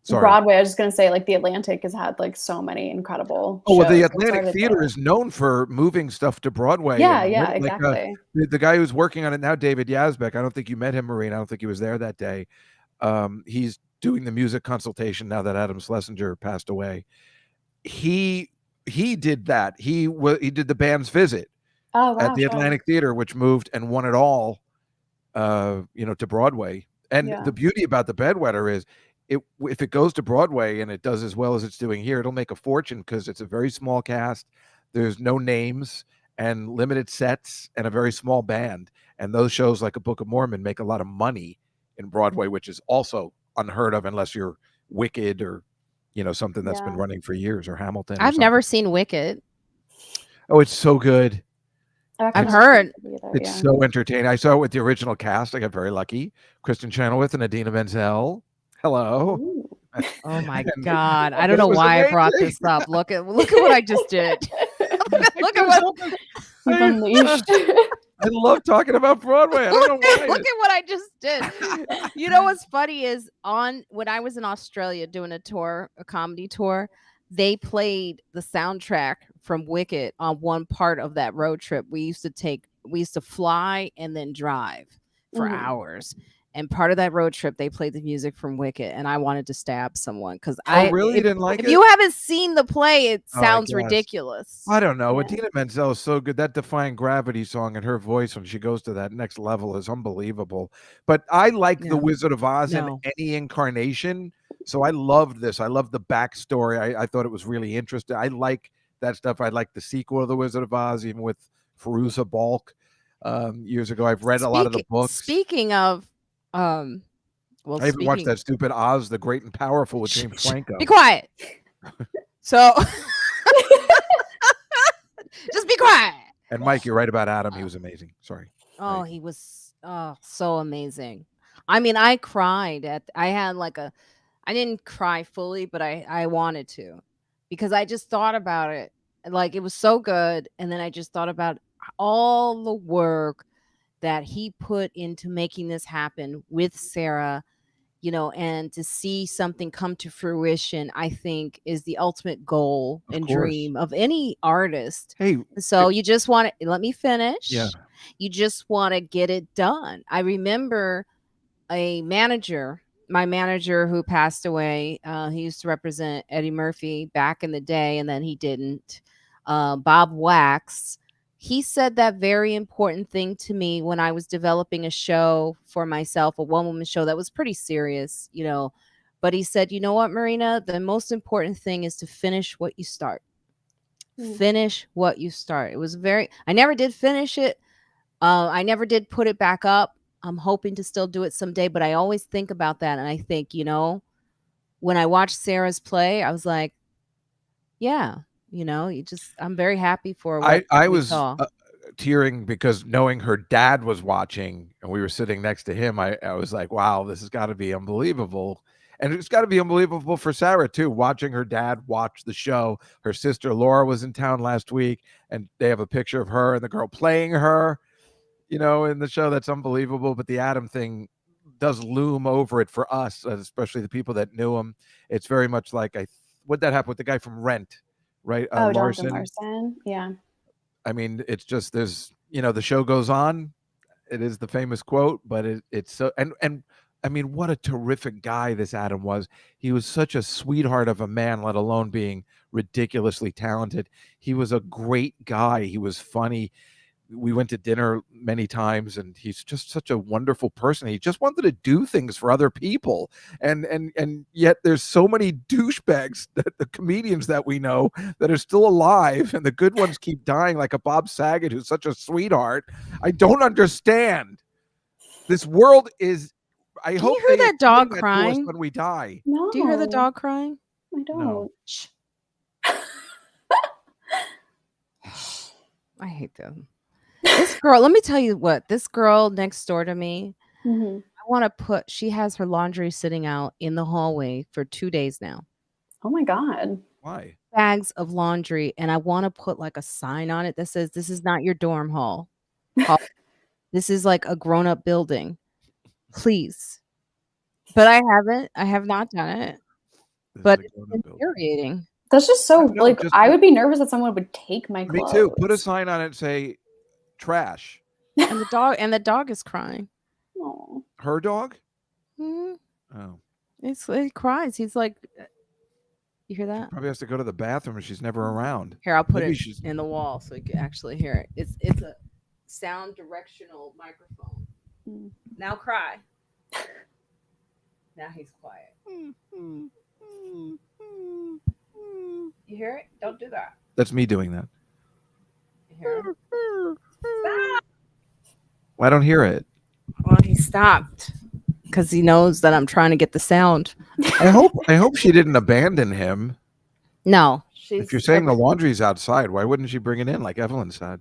[SPEAKER 2] Broadway, I was just going to say, the Atlantic has had so many incredible shows.
[SPEAKER 3] Well, the Atlantic Theater is known for moving stuff to Broadway.
[SPEAKER 2] Yeah, exactly.
[SPEAKER 3] The guy who's working on it now, David Juskow, I don't think you met him, Marina. I don't think he was there that day. He's doing the music consultation now that Adam Schlesinger passed away. He did that. He did the band's visit at the Atlantic Theater, which moved and won it all, to Broadway. And the beauty about The Bedwetter is if it goes to Broadway and it does as well as it's doing here, it'll make a fortune because it's a very small cast. There's no names and limited sets and a very small band. And those shows like A Book of Mormon make a lot of money in Broadway, which is also unheard of unless you're Wicked or something that's been running for years, or Hamilton.
[SPEAKER 1] I've never seen Wicked.
[SPEAKER 3] Oh, it's so good.
[SPEAKER 1] I've heard
[SPEAKER 3] it's so entertaining. I saw it with the original cast. I got very lucky. Kristen Chenoweth and Idina Menzel. Hello.
[SPEAKER 2] Ooh.
[SPEAKER 1] Oh my God. I don't know why I brought this up. Look at what I just did. Look at what
[SPEAKER 3] I love talking about Broadway. I don't know why.
[SPEAKER 1] Look at what I just did. You know what's funny is when I was in Australia doing a comedy tour, they played the soundtrack from Wicked on one part of that road trip. We used to fly and then drive for hours. And part of that road trip, they played the music from Wicked, and I wanted to stab someone because
[SPEAKER 3] really didn't like it.
[SPEAKER 1] If you haven't seen the play, it sounds ridiculous.
[SPEAKER 3] I don't know. Idina Menzel is so good. That Defying Gravity song and her voice when she goes to that next level is unbelievable. But I like The Wizard of Oz in any incarnation. So I loved this. I loved the backstory. I thought it was really interesting. I like that stuff. I like the sequel of The Wizard of Oz, even with Fairuza Balk years ago. I've read a lot of the books.
[SPEAKER 1] Speaking of Well,
[SPEAKER 3] I even watched
[SPEAKER 1] speaking,
[SPEAKER 3] that stupid Oz the Great and Powerful with
[SPEAKER 1] Shh,
[SPEAKER 3] James
[SPEAKER 1] shh,
[SPEAKER 3] Franco.
[SPEAKER 1] be quiet. So just be quiet.
[SPEAKER 3] And Mike, you're right about Adam. He was amazing. Sorry.
[SPEAKER 1] Oh, he was so amazing. I mean, I cried at I had like a I didn't cry fully, but I wanted to because I just thought about it. Like it was so good and then I just thought about all the work that he put into making this happen with Sarah, and to see something come to fruition, I think is the ultimate goal
[SPEAKER 3] Of
[SPEAKER 1] and
[SPEAKER 3] course.
[SPEAKER 1] dream of any artist.
[SPEAKER 3] Hey,
[SPEAKER 1] So you just want to let me finish.
[SPEAKER 3] yeah.
[SPEAKER 1] You just want to get it done. I remember my manager who passed away. He used to represent Eddie Murphy back in the day, and then he didn't. Bob Wax. He said that very important thing to me when I was developing a show for myself, a one-woman show that was pretty serious. But he said, "You know what, Marina? The most important thing is to finish what you start. Finish what you start." It was I never did finish it. I never did put it back up. I'm hoping to still do it someday, but I always think about that. And I think, when I watched Sarah's play, I was like, yeah, I'm very happy for what
[SPEAKER 3] I
[SPEAKER 1] we
[SPEAKER 3] was
[SPEAKER 1] saw.
[SPEAKER 3] tearing because knowing her dad was watching and we were sitting next to him, I was like, wow, this has got to be unbelievable. And it's got to be unbelievable for Sarah too, watching her dad watch the show. Her sister Laura was in town last week and they have a picture of her and the girl playing her, in the show. That's unbelievable. But the Adam thing does loom over it for us, especially the people that knew him. It's very much like what that happened with the guy from Rent, right?
[SPEAKER 2] Jonathan
[SPEAKER 3] Larson.
[SPEAKER 2] Larson. Yeah.
[SPEAKER 3] I mean, it's just there's the show goes on. It is the famous quote, but it's so and I mean, what a terrific guy this Adam was. He was such a sweetheart of a man, let alone being ridiculously talented. He was a great guy. He was funny. We went to dinner many times and he's just such a wonderful person. He just wanted to do things for other people. And yet there's so many douchebags, that the comedians that we know that are still alive, and the good ones keep dying, like a Bob Saget, who's such a sweetheart. I don't understand. This world is, I
[SPEAKER 1] Do
[SPEAKER 3] hope
[SPEAKER 1] you hear
[SPEAKER 3] they
[SPEAKER 1] that dog
[SPEAKER 3] explain that to us
[SPEAKER 1] crying?
[SPEAKER 3] when we die.
[SPEAKER 2] No.
[SPEAKER 1] Do you hear the dog crying?
[SPEAKER 2] I don't.
[SPEAKER 3] No.
[SPEAKER 1] Shh. I hate them. This girl, let me tell you what, this girl next door to me, she has her laundry sitting out in the hallway for 2 days now.
[SPEAKER 2] Oh my God.
[SPEAKER 3] Why?
[SPEAKER 1] Bags of laundry, and I want to put like a sign on it that says, "This is not your dorm hall. This is like a grown-up building. Please." But I have not done it. But it's infuriating.
[SPEAKER 2] That's just so
[SPEAKER 3] know,
[SPEAKER 2] I would be nervous that someone would take my
[SPEAKER 3] Me
[SPEAKER 2] clothes.
[SPEAKER 3] too. Put a sign on it and say trash.
[SPEAKER 1] And the dog is crying.
[SPEAKER 2] Oh.
[SPEAKER 3] Her dog?
[SPEAKER 1] Mhm.
[SPEAKER 3] Oh.
[SPEAKER 1] It cries. He's like, you hear that?
[SPEAKER 3] Probably has to go to the bathroom and she's never around.
[SPEAKER 1] Here, I'll put
[SPEAKER 3] Maybe
[SPEAKER 1] it in the wall so you can actually hear it. It's a sound directional microphone. Now cry. Now he's quiet. You hear it? Don't do that.
[SPEAKER 3] That's me doing that.
[SPEAKER 1] You hear it? Stop.
[SPEAKER 3] Well, I don't hear it.
[SPEAKER 1] Well, he stopped because he knows that I'm trying to get the sound.
[SPEAKER 3] I hope she didn't abandon him.
[SPEAKER 1] No.
[SPEAKER 3] If you're saying the laundry's outside, why wouldn't she bring it in like Evelyn said?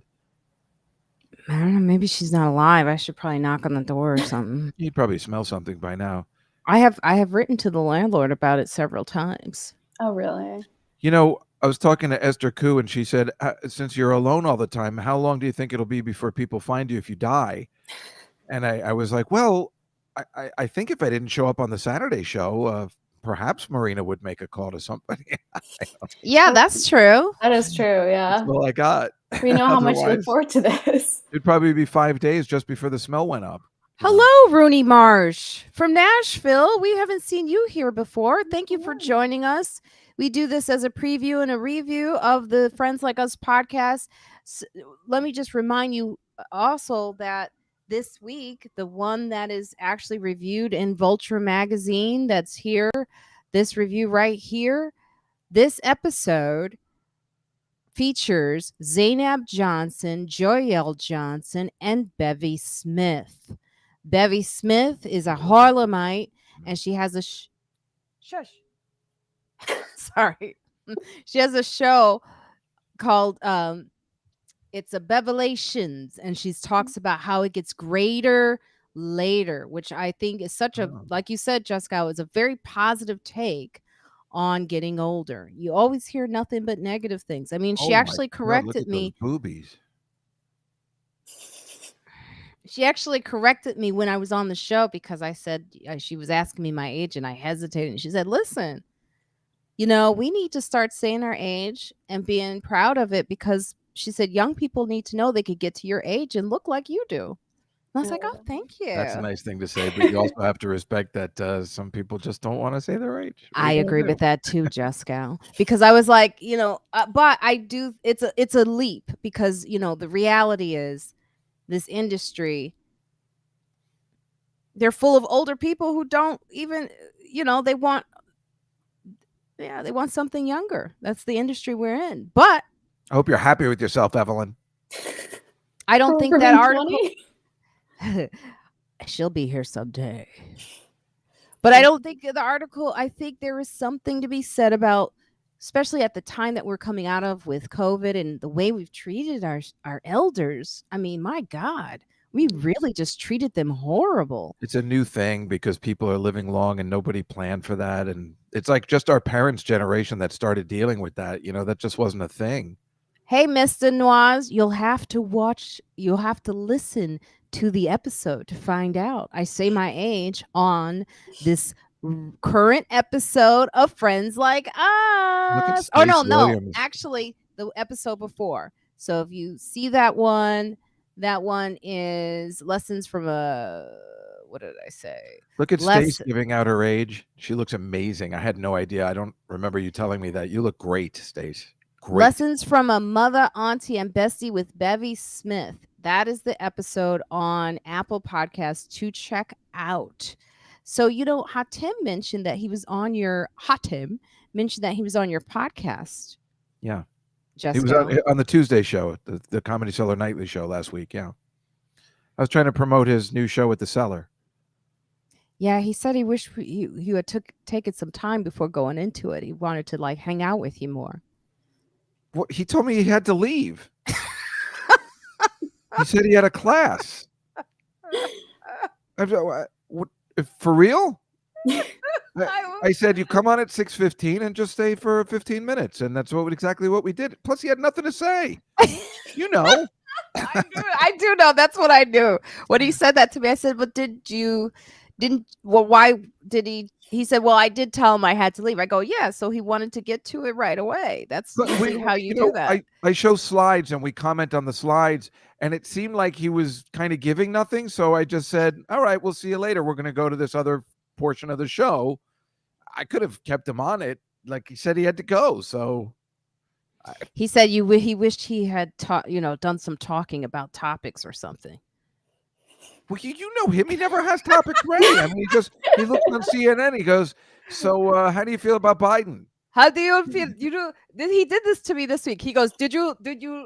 [SPEAKER 1] I don't know. Maybe she's not alive. I should probably knock on the door or something.
[SPEAKER 3] You'd probably smell something by now.
[SPEAKER 1] I have written to the landlord about it several times.
[SPEAKER 2] Oh, really?
[SPEAKER 3] I was talking to Esther Koo and she said, since you're alone all the time, how long do you think it'll be before people find you if you die? And I was like, well, I think if I didn't show up on the Saturday show, perhaps Marina would make a call to somebody.
[SPEAKER 1] Yeah, that's true.
[SPEAKER 2] That is true. Yeah.
[SPEAKER 3] That's all I got.
[SPEAKER 2] We know how much you look forward to this.
[SPEAKER 3] It'd probably be 5 days just before the smell went up.
[SPEAKER 1] Hello, Rooney Marsh from Nashville. We haven't seen you here before. Thank you for joining us. We do this as a preview and a review of the Friends Like Us podcast. Let me just remind you also that this week, the one that is actually reviewed in Vulture magazine, that's here, this review right here, this episode features Zainab Johnson, Joyelle Johnson, and Bevy Smith. Bevy Smith is a Harlemite, and she has a shush. Sorry. She has a show called it's a Bevelations, and she talks about how it gets greater later, which I think is such a,
[SPEAKER 3] Oh.
[SPEAKER 1] like you said, Juskow, is a very positive take on getting older. You always hear nothing but negative things. I mean, she
[SPEAKER 3] Oh my
[SPEAKER 1] actually
[SPEAKER 3] God, look
[SPEAKER 1] corrected
[SPEAKER 3] at those
[SPEAKER 1] me.
[SPEAKER 3] boobies.
[SPEAKER 1] She actually corrected me when I was on the show because I said she was asking me my age and I hesitated. And she said, "Listen, we need to start saying our age and being proud of it because," she said, "young people need to know they could get to your age and look like you do." And I was like, "Oh, thank you."
[SPEAKER 3] That's a nice thing to say, but you also have to respect that some people just don't want to say their age. What are
[SPEAKER 1] I
[SPEAKER 3] you gonna
[SPEAKER 1] agree
[SPEAKER 3] do?
[SPEAKER 1] with that too, Juskow, because I was like, but I do. It's a leap because the reality is this industry, they're full of older people who don't even, they want, yeah, they want something younger. That's the industry we're in. But
[SPEAKER 3] I hope you're happy with yourself, Evelyn.
[SPEAKER 1] I don't think
[SPEAKER 2] For
[SPEAKER 1] that
[SPEAKER 2] being
[SPEAKER 1] article.
[SPEAKER 2] 20?
[SPEAKER 1] She'll be here someday. But I don't think the article, I think there is something to be said about, especially at the time that we're coming out of with COVID and the way we've treated our elders. I mean, my God, we really just treated them horrible.
[SPEAKER 3] It's a new thing because people are living long and nobody planned for that. And it's like just our parents' generation that started dealing with that. That just wasn't a thing.
[SPEAKER 1] Hey, Mr. Noaz, you'll have to listen to the episode to find out. I say my age on this current episode of Friends Like
[SPEAKER 3] Look at
[SPEAKER 1] Us. Oh,
[SPEAKER 3] Stacey
[SPEAKER 1] no.
[SPEAKER 3] Williams.
[SPEAKER 1] Actually, the episode before. So if you see that one is Lessons from what did I say?
[SPEAKER 3] Look at Stace giving out her age. She looks amazing. I had no idea. I don't remember you telling me that. You look great, Stace. Great.
[SPEAKER 1] Lessons from a Mother, Auntie, and Bestie with Bevy Smith. That is the episode on Apple Podcasts to check out. So, Hatim mentioned that he was on your podcast.
[SPEAKER 3] Yeah.
[SPEAKER 1] Juskow.
[SPEAKER 3] He was on the Tuesday show, the Comedy Cellar Nightly show last week. Yeah. I was trying to promote his new show at the Cellar.
[SPEAKER 1] Yeah, he said he wished you had taken some time before going into it. He wanted to hang out with you more.
[SPEAKER 3] Well, he told me he had to leave. He said he had a class. What, for real? I said, you come on at 6:15 and just stay for 15 minutes. And that's exactly what we did. Plus, he had nothing to say.
[SPEAKER 1] I do know. That's what I knew. When he said that to me, I said, but why did he? He said, well, I did tell him I had to leave. I go, yeah. So he wanted to get to it right away. That's how you do that.
[SPEAKER 3] I show slides and we comment on the slides, and it seemed like he was kind of giving nothing. So I just said, all right, we'll see you later. We're going to go to this other portion of the show. I could have kept him on it. Like he said, he had to go. So
[SPEAKER 1] he said he wished he had done some talking about topics or something.
[SPEAKER 3] Well, you know him. He never has topics ready. I mean, he looks on CNN. He goes, so how do you feel about Biden?
[SPEAKER 1] How do you feel? He did this to me this week. He goes, did you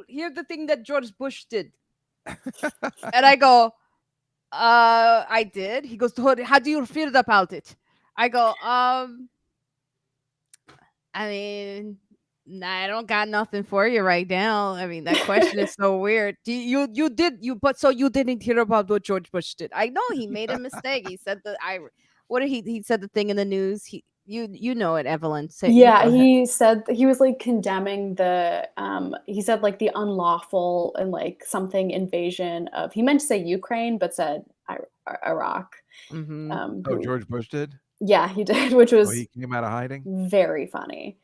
[SPEAKER 1] hear the thing that George Bush did? And I go, I did. He goes, how do you feel about it? I go, I mean, I don't got nothing for you right now. I mean, that question is so weird. You didn't hear about what George Bush did. I know he made a mistake. He said he said the thing in the news. You know it, Evelyn.
[SPEAKER 2] He said he was condemning the he said the unlawful and something invasion of, he meant to say Ukraine but said Iraq.
[SPEAKER 1] Mm-hmm.
[SPEAKER 3] George Bush did?
[SPEAKER 2] Yeah, he did, which was
[SPEAKER 3] he came out of hiding?
[SPEAKER 2] Very funny.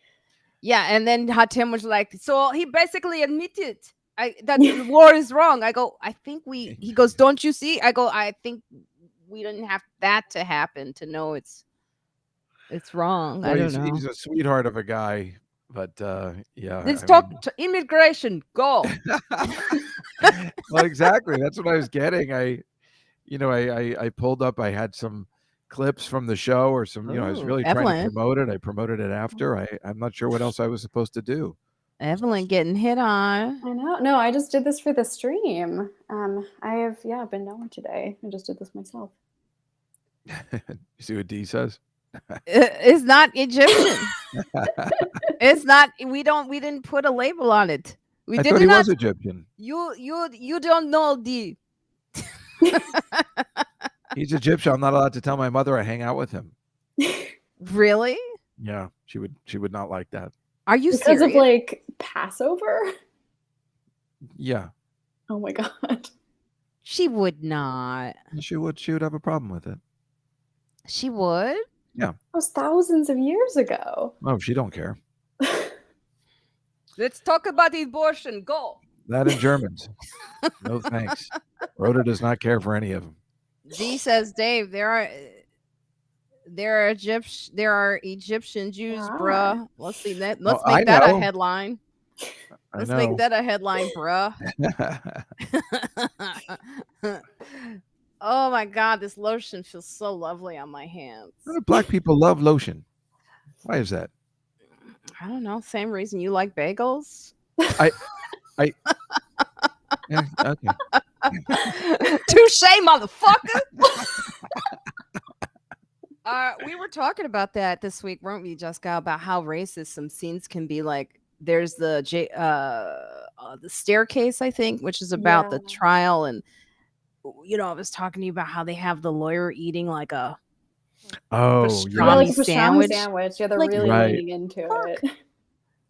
[SPEAKER 1] Yeah, and then Hatim was like, so he basically admitted that the war is wrong. I go, I think he goes, don't you see? I go, I think we didn't have that to happen to know it's wrong.
[SPEAKER 3] Well,
[SPEAKER 1] I don't know.
[SPEAKER 3] He's a sweetheart of a guy, but yeah.
[SPEAKER 1] Let's talk to immigration. Go.
[SPEAKER 3] Well, exactly. That's what I was getting. I pulled up. I had some clips from the show or some, I was really trying to promote it. I promoted it after. I'm not sure what else I was supposed to do.
[SPEAKER 1] Evelyn getting hit on.
[SPEAKER 2] I know. No, I just did this for the stream. I have been down today. I just did this myself.
[SPEAKER 3] You see what D says?
[SPEAKER 1] It's not Egyptian. It's not. We didn't put a label on it. We
[SPEAKER 3] I
[SPEAKER 1] did
[SPEAKER 3] thought he
[SPEAKER 1] not.
[SPEAKER 3] was Egyptian.
[SPEAKER 1] You don't know D.
[SPEAKER 3] He's Egyptian. I'm not allowed to tell my mother I hang out with him.
[SPEAKER 1] Really?
[SPEAKER 3] Yeah, she would not like that.
[SPEAKER 1] Are you
[SPEAKER 2] Because
[SPEAKER 1] serious?
[SPEAKER 2] of like Passover?
[SPEAKER 3] Yeah,
[SPEAKER 2] Oh my god.
[SPEAKER 1] She would not.
[SPEAKER 3] she would have a problem with it.
[SPEAKER 1] She would.
[SPEAKER 2] That was thousands of years ago.
[SPEAKER 3] Oh, she don't care.
[SPEAKER 1] Let's talk about abortion. Go.
[SPEAKER 3] That and Germans. No thanks. Rhoda does not care for any of them.
[SPEAKER 1] D says, Dave, there are Egyptian Jews,
[SPEAKER 2] Wow.
[SPEAKER 1] bruh. Let's see that.
[SPEAKER 3] Oh,
[SPEAKER 1] Let's
[SPEAKER 3] I
[SPEAKER 1] make that a
[SPEAKER 3] know.
[SPEAKER 1] headline.
[SPEAKER 3] I
[SPEAKER 1] Let's
[SPEAKER 3] know.
[SPEAKER 1] make that a headline, bruh. Oh my god, this lotion feels so lovely on my hands.
[SPEAKER 3] Black people love lotion. Why is that?
[SPEAKER 1] I don't know. Same reason you like bagels.
[SPEAKER 3] Yeah, okay.
[SPEAKER 1] Touche, motherfucker. We were talking about that this week, weren't we, Juskow, about how racist some scenes can be. Like, there's the staircase, I think, which is about the trial, and I was talking to you about how they have the lawyer eating like a pastrami sandwich.
[SPEAKER 2] Yeah, they're
[SPEAKER 1] Like,
[SPEAKER 2] really
[SPEAKER 3] right.
[SPEAKER 2] leaning into it.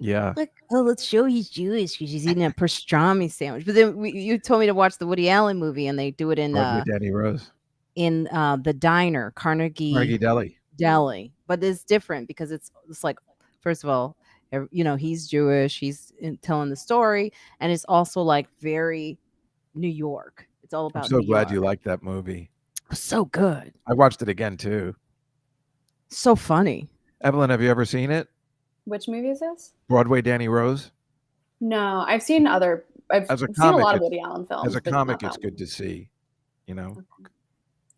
[SPEAKER 3] Yeah.
[SPEAKER 1] Like, oh, let's show he's Jewish because he's eating a pastrami sandwich. But then you told me to watch the Woody Allen movie, and they do it in
[SPEAKER 3] Broadway Danny Rose.
[SPEAKER 1] In the diner, Carnegie
[SPEAKER 3] Deli.
[SPEAKER 1] But it's different because it's like, first of all, he's Jewish, he's telling the story, and it's also like very New York. It's all about.
[SPEAKER 3] I'm so
[SPEAKER 1] New
[SPEAKER 3] glad
[SPEAKER 1] York.
[SPEAKER 3] you liked that movie.
[SPEAKER 1] So good.
[SPEAKER 3] I watched it again too.
[SPEAKER 1] So funny.
[SPEAKER 3] Evelyn, have you ever seen it?
[SPEAKER 2] Which movie is this?
[SPEAKER 3] Broadway Danny Rose.
[SPEAKER 2] No, I've seen other. I've seen a lot of Woody Allen films.
[SPEAKER 3] As a comic, it's good to see.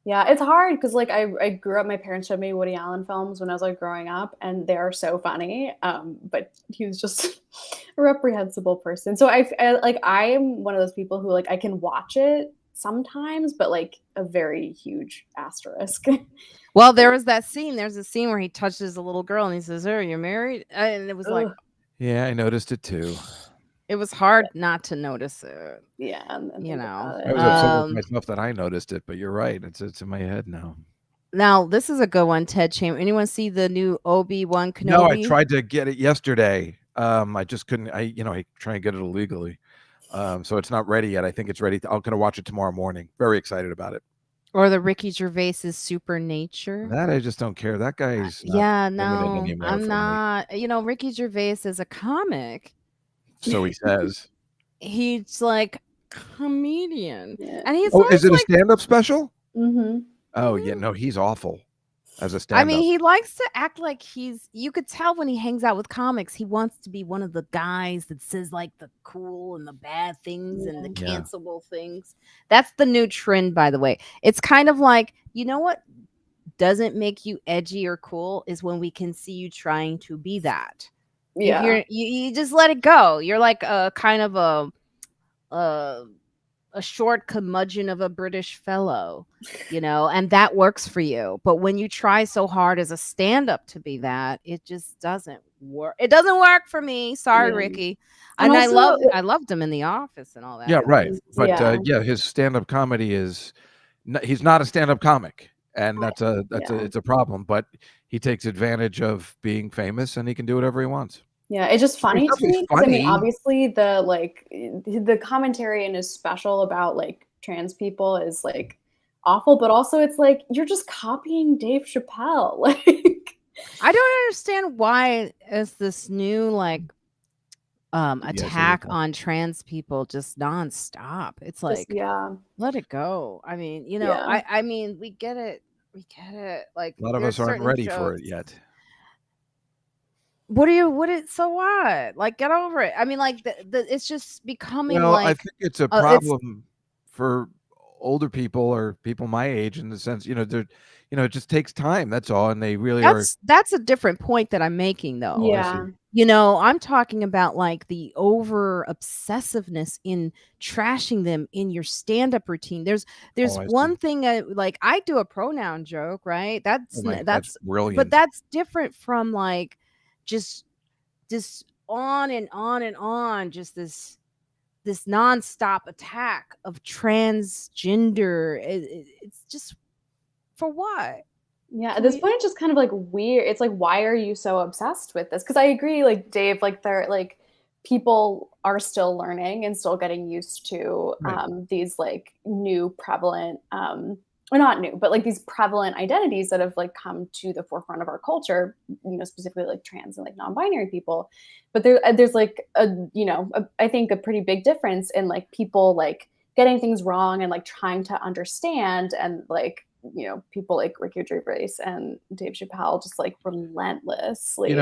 [SPEAKER 2] Yeah, it's hard because like I grew up. My parents showed me Woody Allen films when I was like growing up, and they are so funny. But he was just a reprehensible person. So I'm one of those people who like I can watch it sometimes, but like a very huge asterisk.
[SPEAKER 1] Well, there's a scene where he touches a little girl and he says, "Oh, you're married," and it was like,
[SPEAKER 3] yeah, I noticed it too.
[SPEAKER 1] It was hard not to notice it.
[SPEAKER 2] Yeah,
[SPEAKER 1] I
[SPEAKER 3] was upset with myself that I noticed it, but you're right. It's in my head now.
[SPEAKER 1] Now, this is a good one, Ted Chamber. Anyone see the new Obi-Wan Kenobi?
[SPEAKER 3] No, I tried to get it yesterday. I just couldn't. I try and get it illegally. So it's not ready yet. I think it's ready. I'm going to watch it tomorrow morning. Very excited about it.
[SPEAKER 1] Or the Ricky Gervais's Supernature.
[SPEAKER 3] That I just don't care. That guy's
[SPEAKER 1] I'm not. Ricky Gervais is a comic.
[SPEAKER 3] So he says.
[SPEAKER 1] He's like comedian, and he's.
[SPEAKER 3] Is it a stand-up special?
[SPEAKER 2] Mm-hmm.
[SPEAKER 3] Oh yeah, no, he's awful as a stand-up.
[SPEAKER 1] I mean, he likes to act like you could tell when he hangs out with comics, he wants to be one of the guys that says like the cool and the bad things and the cancelable things. That's the new trend, by the way. It's kind of like, what doesn't make you edgy or cool is when we can see you trying to be that. Yeah. You just let it go. You're like a kind of a short curmudgeon of a British fellow, and that works for you. But when you try so hard as a stand-up to be that, it just doesn't work. It doesn't work for me. Sorry, Ricky. And I loved him in The Office and all that.
[SPEAKER 3] Yeah, right. But his stand-up comedy he's not a stand-up comic, and it's a problem. But he takes advantage of being famous, and he can do whatever he wants.
[SPEAKER 2] Yeah, it's just funny to me. I mean, obviously the commentary in his special about like trans people is like awful, but also it's like you're just copying Dave Chappelle. Like,
[SPEAKER 1] I don't understand why is this new like attack on trans people just nonstop. It's like, let it go. I mean, I mean, we get it. Like,
[SPEAKER 3] a lot of us aren't ready for it yet.
[SPEAKER 1] So what? Like, get over it. I mean, like, it's just becoming like.
[SPEAKER 3] I think it's a problem for older people or people my age in the sense, it just takes time. That's all. And they really
[SPEAKER 1] That's a different point that I'm making, though.
[SPEAKER 2] Yeah.
[SPEAKER 1] I'm talking about like the over obsessiveness in trashing them in your stand-up routine. There's
[SPEAKER 3] Oh, I
[SPEAKER 1] one
[SPEAKER 3] see.
[SPEAKER 1] thing, like I do a pronoun joke, right?
[SPEAKER 3] Oh my, that's
[SPEAKER 1] That's but
[SPEAKER 3] brilliant.
[SPEAKER 1] that's different from like just on and on and on, just this nonstop attack of transgender. It's just for what?
[SPEAKER 2] Yeah, at
[SPEAKER 1] Can
[SPEAKER 2] this
[SPEAKER 1] we?
[SPEAKER 2] point, it's just kind of like weird. It's like, why are you so obsessed with this? Because I agree, like Dave, like they're like people are still learning and still getting used to
[SPEAKER 3] Right.
[SPEAKER 2] these like new prevalent, or not new, but like these prevalent identities that have like come to the forefront of our culture. Specifically like trans and like non-binary people. But there's like I think a pretty big difference in like people like getting things wrong and like trying to understand and like people like Ricky Gervais and Dave Chappelle just like
[SPEAKER 3] You know,
[SPEAKER 2] relentlessly.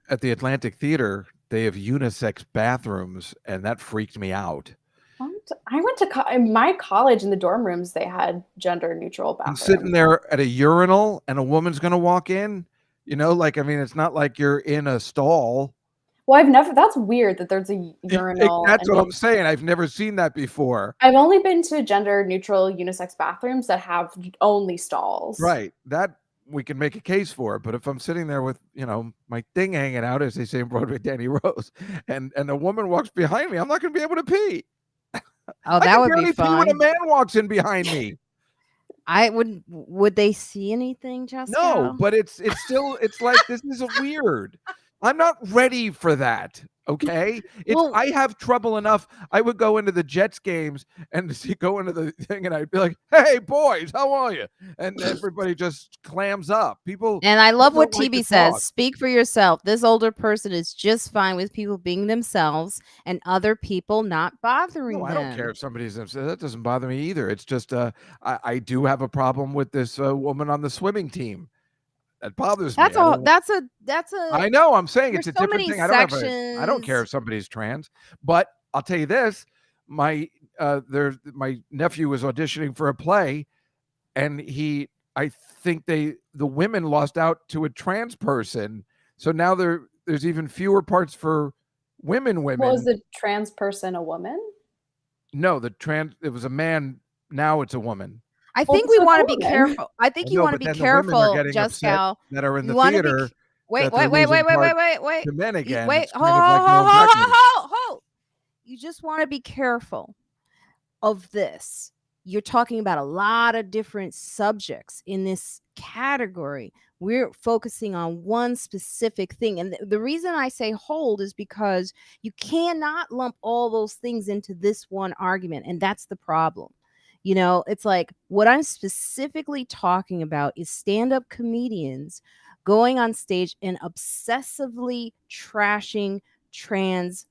[SPEAKER 3] at the Atlantic Theater, they have unisex bathrooms, and that freaked me out.
[SPEAKER 2] I went to in my college in the dorm rooms. They had gender neutral
[SPEAKER 3] I'm sitting
[SPEAKER 2] bathrooms.
[SPEAKER 3] there at a urinal, and a woman's gonna walk in. Like, I mean, it's not like you're in a stall.
[SPEAKER 2] Well, I've never. That's weird that there's a urinal
[SPEAKER 3] That's
[SPEAKER 2] and
[SPEAKER 3] what
[SPEAKER 2] like
[SPEAKER 3] I'm saying. I've never seen that before.
[SPEAKER 2] I've only been to gender neutral unisex bathrooms that have only stalls.
[SPEAKER 3] Right. That we can make a case for. But if I'm sitting there with, my thing hanging out, as they say in Broadway, Danny Rose, and a woman walks behind me, I'm not going to be able to pee.
[SPEAKER 1] Oh,
[SPEAKER 3] I
[SPEAKER 1] that
[SPEAKER 3] can
[SPEAKER 1] would be
[SPEAKER 3] barely pee when a
[SPEAKER 1] fun.
[SPEAKER 3] man walks in behind me.
[SPEAKER 1] Would they see anything,
[SPEAKER 3] No,
[SPEAKER 1] Juskow?
[SPEAKER 3] but it's still, it's like, this is a weird. I'm not ready for that. Okay,
[SPEAKER 1] Well,
[SPEAKER 3] I have trouble enough. I would go into the Jets games and go into the thing, and I'd be like, "Hey, boys, how are you?" And everybody just clams up. People
[SPEAKER 1] and I love what
[SPEAKER 3] don't like to
[SPEAKER 1] TB says.
[SPEAKER 3] talk.
[SPEAKER 1] Speak for yourself. This older person is just fine with people being themselves and other people not
[SPEAKER 3] No,
[SPEAKER 1] bothering
[SPEAKER 3] I don't care
[SPEAKER 1] them.
[SPEAKER 3] if somebody's upset. That doesn't bother me either. It's just, I do have a problem with this woman on the swimming team. That bothers me.
[SPEAKER 1] That's
[SPEAKER 3] I
[SPEAKER 1] all.
[SPEAKER 3] don't.
[SPEAKER 1] That's a.
[SPEAKER 3] I know. I'm saying it's
[SPEAKER 1] There's
[SPEAKER 3] a
[SPEAKER 1] so
[SPEAKER 3] different
[SPEAKER 1] many
[SPEAKER 3] thing. I don't care
[SPEAKER 1] sections.
[SPEAKER 3] if somebody's trans, but I'll tell you this: my my nephew was auditioning for a play, and I think the women lost out to a trans person, so now there's even fewer parts for women.
[SPEAKER 2] What was
[SPEAKER 3] Women.
[SPEAKER 2] the trans person a woman?
[SPEAKER 3] No, it was a man. Now it's a woman.
[SPEAKER 1] I
[SPEAKER 2] Well,
[SPEAKER 1] think we
[SPEAKER 2] so it's
[SPEAKER 1] want
[SPEAKER 2] a
[SPEAKER 1] to be
[SPEAKER 2] woman.
[SPEAKER 1] careful. I
[SPEAKER 3] I
[SPEAKER 1] think you
[SPEAKER 3] know,
[SPEAKER 1] want to
[SPEAKER 3] but
[SPEAKER 1] be
[SPEAKER 3] then the women are
[SPEAKER 1] careful,
[SPEAKER 3] getting upset
[SPEAKER 1] Juskow.
[SPEAKER 3] that are in
[SPEAKER 1] You
[SPEAKER 3] the
[SPEAKER 1] want to be.
[SPEAKER 3] theater
[SPEAKER 1] Wait,
[SPEAKER 3] that they're
[SPEAKER 1] wait, wait,
[SPEAKER 3] losing
[SPEAKER 1] wait, wait, wait,
[SPEAKER 3] parts
[SPEAKER 1] wait, wait.
[SPEAKER 3] to men again.
[SPEAKER 1] Wait,
[SPEAKER 3] It's
[SPEAKER 1] hold,
[SPEAKER 3] kind of like
[SPEAKER 1] hold,
[SPEAKER 3] going
[SPEAKER 1] hold, hold,
[SPEAKER 3] backwards.
[SPEAKER 1] hold, hold. You just want to be careful of this. You're talking about a lot of different subjects in this category. We're focusing on one specific thing. And the reason I say hold is because you cannot lump all those things into this one argument. And that's the problem. It's like what I'm specifically talking about is stand up comedians going on stage and obsessively trashing trans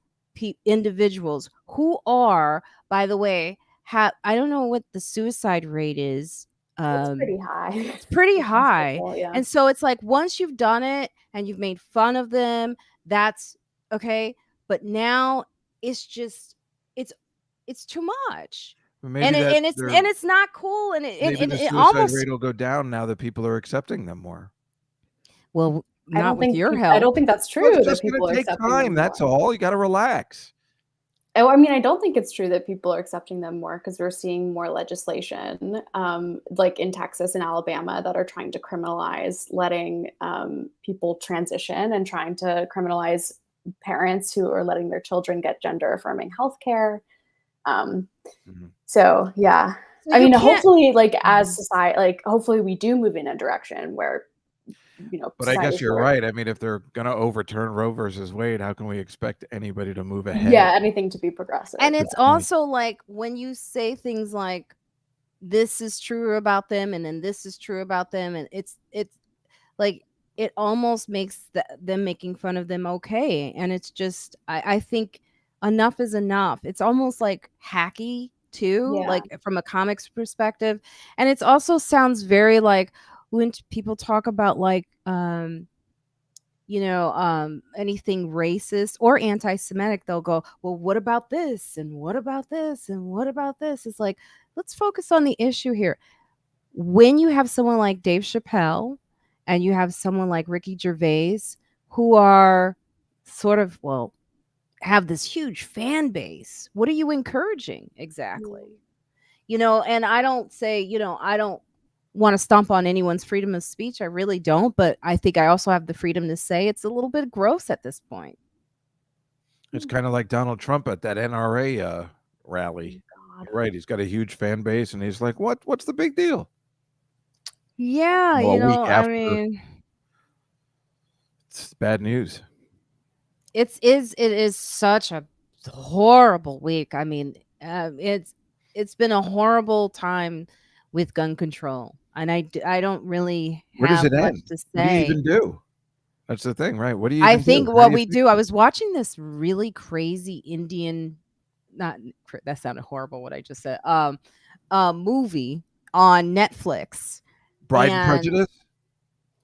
[SPEAKER 1] individuals who are, by the way, I don't know what the suicide rate is.
[SPEAKER 2] It's
[SPEAKER 1] Um,
[SPEAKER 2] pretty high.
[SPEAKER 1] it's pretty
[SPEAKER 2] For trans
[SPEAKER 1] high.
[SPEAKER 2] people, yeah.
[SPEAKER 1] And so it's like once you've done it and you've made fun of them, that's okay. But now it's just it's it's too much.
[SPEAKER 3] Maybe that they're
[SPEAKER 1] And it's not cool. And it,
[SPEAKER 3] maybe
[SPEAKER 1] and
[SPEAKER 3] the
[SPEAKER 1] it
[SPEAKER 3] suicide
[SPEAKER 1] almost
[SPEAKER 3] rate will go down now that people are accepting them more.
[SPEAKER 1] well,
[SPEAKER 2] I
[SPEAKER 1] not
[SPEAKER 2] don't
[SPEAKER 1] with
[SPEAKER 2] think
[SPEAKER 1] your
[SPEAKER 2] I don't
[SPEAKER 1] help.
[SPEAKER 2] think that's
[SPEAKER 3] Well,
[SPEAKER 2] true
[SPEAKER 3] it's
[SPEAKER 2] that
[SPEAKER 3] just going
[SPEAKER 2] people
[SPEAKER 3] to
[SPEAKER 2] are
[SPEAKER 3] take
[SPEAKER 2] accepting
[SPEAKER 3] time.
[SPEAKER 2] them
[SPEAKER 3] That's
[SPEAKER 2] more.
[SPEAKER 3] all. You got to relax.
[SPEAKER 2] Oh, I mean, I don't think it's true that people are accepting them more because we're seeing more legislation, like in Texas and Alabama, that are trying to criminalize letting people transition and trying to criminalize parents who are letting their children get gender affirming healthcare. Um,
[SPEAKER 3] Mhm.
[SPEAKER 2] so yeah,
[SPEAKER 1] So
[SPEAKER 2] I
[SPEAKER 1] you
[SPEAKER 2] mean,
[SPEAKER 1] can't.
[SPEAKER 2] hopefully, like as
[SPEAKER 1] Mhm.
[SPEAKER 2] society, like hopefully we do move in a direction where
[SPEAKER 3] But I
[SPEAKER 2] society
[SPEAKER 3] guess
[SPEAKER 2] is
[SPEAKER 3] you're
[SPEAKER 2] more,
[SPEAKER 3] right. I mean, if they're going to overturn Roe versus Wade, how can we expect anybody to move ahead?
[SPEAKER 2] yeah, anything to be progressive.
[SPEAKER 1] And
[SPEAKER 3] Good
[SPEAKER 1] it's
[SPEAKER 3] point.
[SPEAKER 1] also like when you say things like this is true about them and then this is true about them, and it's like it almost makes them making fun of them okay. And it's just I think enough is enough. It's almost like hacky too,
[SPEAKER 2] Yeah.
[SPEAKER 1] like from a comics perspective. And it's also sounds very like when people talk about like anything racist or anti-Semitic, they'll go, well, what about this? And what about this? And what about this? It's like, let's focus on the issue here. When you have someone like Dave Chappelle and you have someone like Ricky Gervais who are sort of, well, have this huge fan base. What are you encouraging exactly? And I don't say, I don't want to stomp on anyone's freedom of speech. I really don't. But I think I also have the freedom to say it's a little bit gross at this point.
[SPEAKER 3] It's kind of like Donald Trump at that NRA rally.
[SPEAKER 2] God.
[SPEAKER 3] You're right. He's got a huge fan base, and he's like, What's the big deal?"
[SPEAKER 1] Yeah,
[SPEAKER 3] Well, a week
[SPEAKER 1] I
[SPEAKER 3] after,
[SPEAKER 1] mean,
[SPEAKER 3] it's bad news.
[SPEAKER 1] it is such a horrible week. I mean, it's been a horrible time with gun control, and I don't really
[SPEAKER 3] Where does
[SPEAKER 1] have
[SPEAKER 3] it
[SPEAKER 1] much
[SPEAKER 3] end?
[SPEAKER 1] to
[SPEAKER 3] What do you
[SPEAKER 1] say.
[SPEAKER 3] even do? That's the thing, right? What do you
[SPEAKER 1] I
[SPEAKER 3] even do?
[SPEAKER 1] think
[SPEAKER 3] How do
[SPEAKER 1] what
[SPEAKER 3] you
[SPEAKER 1] we
[SPEAKER 3] fix
[SPEAKER 1] do. I
[SPEAKER 3] it?
[SPEAKER 1] was watching this really crazy Indian, not that sounded horrible. What I just said. Movie on Netflix,
[SPEAKER 3] Bride and
[SPEAKER 1] and
[SPEAKER 3] Prejudice?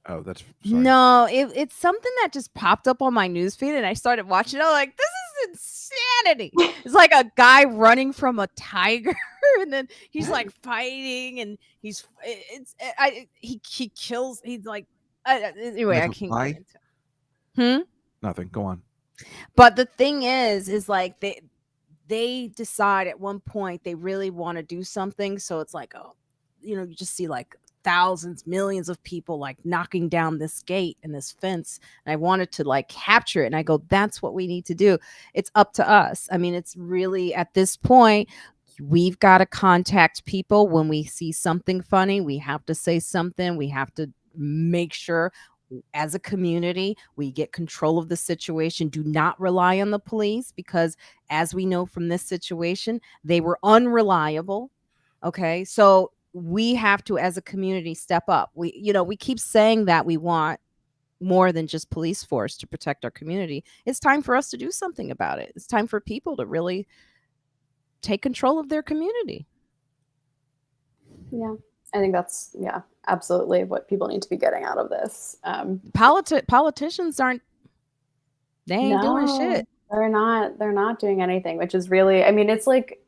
[SPEAKER 3] Oh, that's sorry.
[SPEAKER 1] no, it's something that just popped up on my newsfeed, and I started watching it. I'm like, this is insanity. It's like a guy running from a tiger, and then he's like fighting, and he kills. He's like, anyway,
[SPEAKER 3] Knife
[SPEAKER 1] I
[SPEAKER 3] of
[SPEAKER 1] can't get
[SPEAKER 3] pie?
[SPEAKER 1] into it.
[SPEAKER 3] Nothing. Go on.
[SPEAKER 1] But the thing is like they decide at one point they really want to do something. So it's like, oh, you just see like thousands, millions of people like knocking down this gate and this fence. And I wanted to like capture it. And I go, that's what we need to do. It's up to us. I mean, it's really at this point, we've got to contact people when we see something funny. We have to say something. We have to make sure as a community we get control of the situation. Do not rely on the police, because as we know from this situation, they were unreliable. Okay, so we have to, as a community, step up. We keep saying that we want more than just police force to protect our community. It's time for us to do something about it. It's time for people to really take control of their community.
[SPEAKER 2] Yeah, I think that's absolutely what people need to be getting out of this.
[SPEAKER 1] Politicians they ain't doing shit.
[SPEAKER 2] They're not doing anything, which is really, I mean, it's like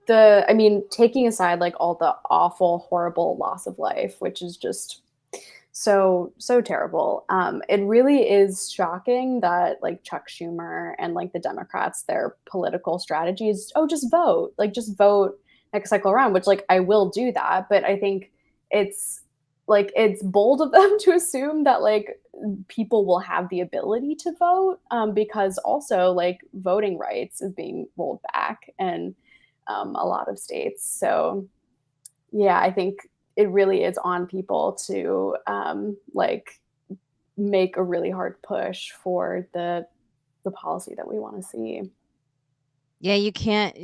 [SPEAKER 2] taking aside like all the awful, horrible loss of life, which is just so terrible. It really is shocking that like Chuck Schumer and like the Democrats, their political strategy is, oh, just vote next cycle around, which like I will do that, but I think it's it's bold of them to assume that like people will have the ability to vote, because also like voting rights is being rolled back in a lot of states. So yeah, I think it really is on people to like make a really hard push for the policy that we want to see.
[SPEAKER 1] Yeah, you can't.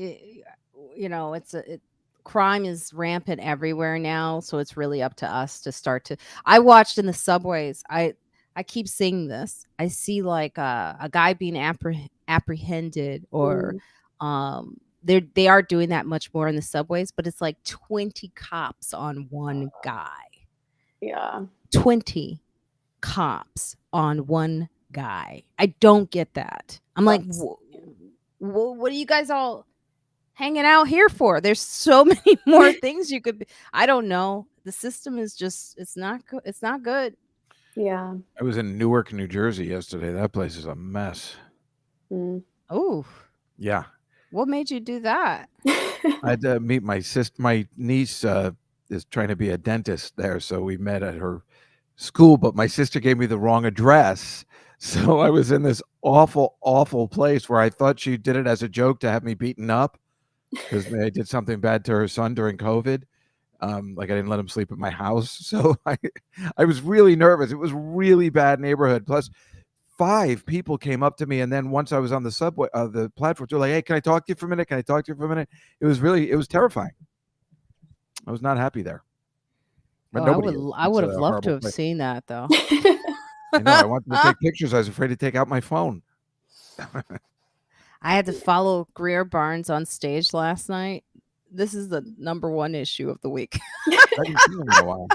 [SPEAKER 1] Crime is rampant everywhere now, so it's really up to us to start to. I watched in the subways. I keep seeing this. I see like a guy being apprehended, or they are doing that much more in the subways, but it's like 20 cops on one guy.
[SPEAKER 2] Yeah.
[SPEAKER 1] 20 cops on one guy. I don't get that. I'm like, what are you guys all hanging out here for? There's so many more things you could be. I don't know. The system is just, it's not good. It's not good.
[SPEAKER 2] Yeah.
[SPEAKER 3] I was in Newark, New Jersey yesterday. That place is a mess.
[SPEAKER 1] Oh.
[SPEAKER 3] Yeah.
[SPEAKER 1] What made you do that?
[SPEAKER 3] I had to meet my sister. My niece is trying to be a dentist there, so we met at her school, but my sister gave me the wrong address. So I was in this awful, awful place where I thought she did it as a joke to have me beaten up because I did something bad to her son during COVID. Like I didn't let him sleep at my house. So I was really nervous. It was really bad neighborhood. Plus 5 people came up to me. And then once I was on the subway, the platform, they're like, "Hey, can I talk to you for a minute? Can I talk to you for a minute?" It was terrifying. I was not happy there. But nobody
[SPEAKER 1] I would have loved to have seen that though.
[SPEAKER 3] I know. I wanted to take pictures. I was afraid to take out my phone.
[SPEAKER 1] I had to follow Greer Barnes on stage last night. This is the #1 issue of the week.
[SPEAKER 3] I haven't seen him in a while.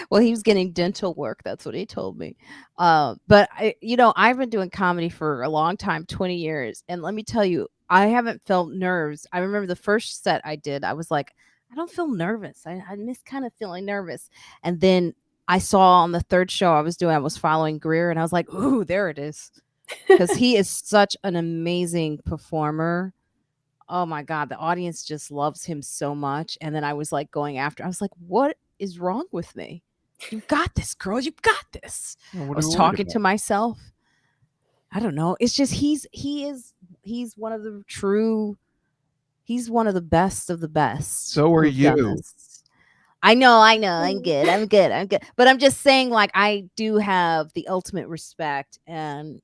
[SPEAKER 1] Well, he was getting dental work. That's what he told me. But I've been doing comedy for a long time, 20 years. And let me tell you, I haven't felt nerves. I remember the first set I did, I was like, I don't feel nervous. I miss kind of feeling nervous. And then I saw on the third show I was doing, I was following Greer, and I was like, ooh, there it is. because he is such an amazing performer. Oh my God, the audience just loves him so much. And then I was like going after, I was like, what is wrong with me? You got this, girl. You got this.
[SPEAKER 3] Well,
[SPEAKER 1] I
[SPEAKER 3] what are
[SPEAKER 1] was
[SPEAKER 3] we worried
[SPEAKER 1] talking to
[SPEAKER 3] about?
[SPEAKER 1] myself. I don't know. It's just he's one of the true, he's one of the best of the best
[SPEAKER 3] So are
[SPEAKER 1] who've done
[SPEAKER 3] you.
[SPEAKER 1] this. I know, I'm good. I'm good. I'm good. But I'm just saying, like, I do have the ultimate respect, and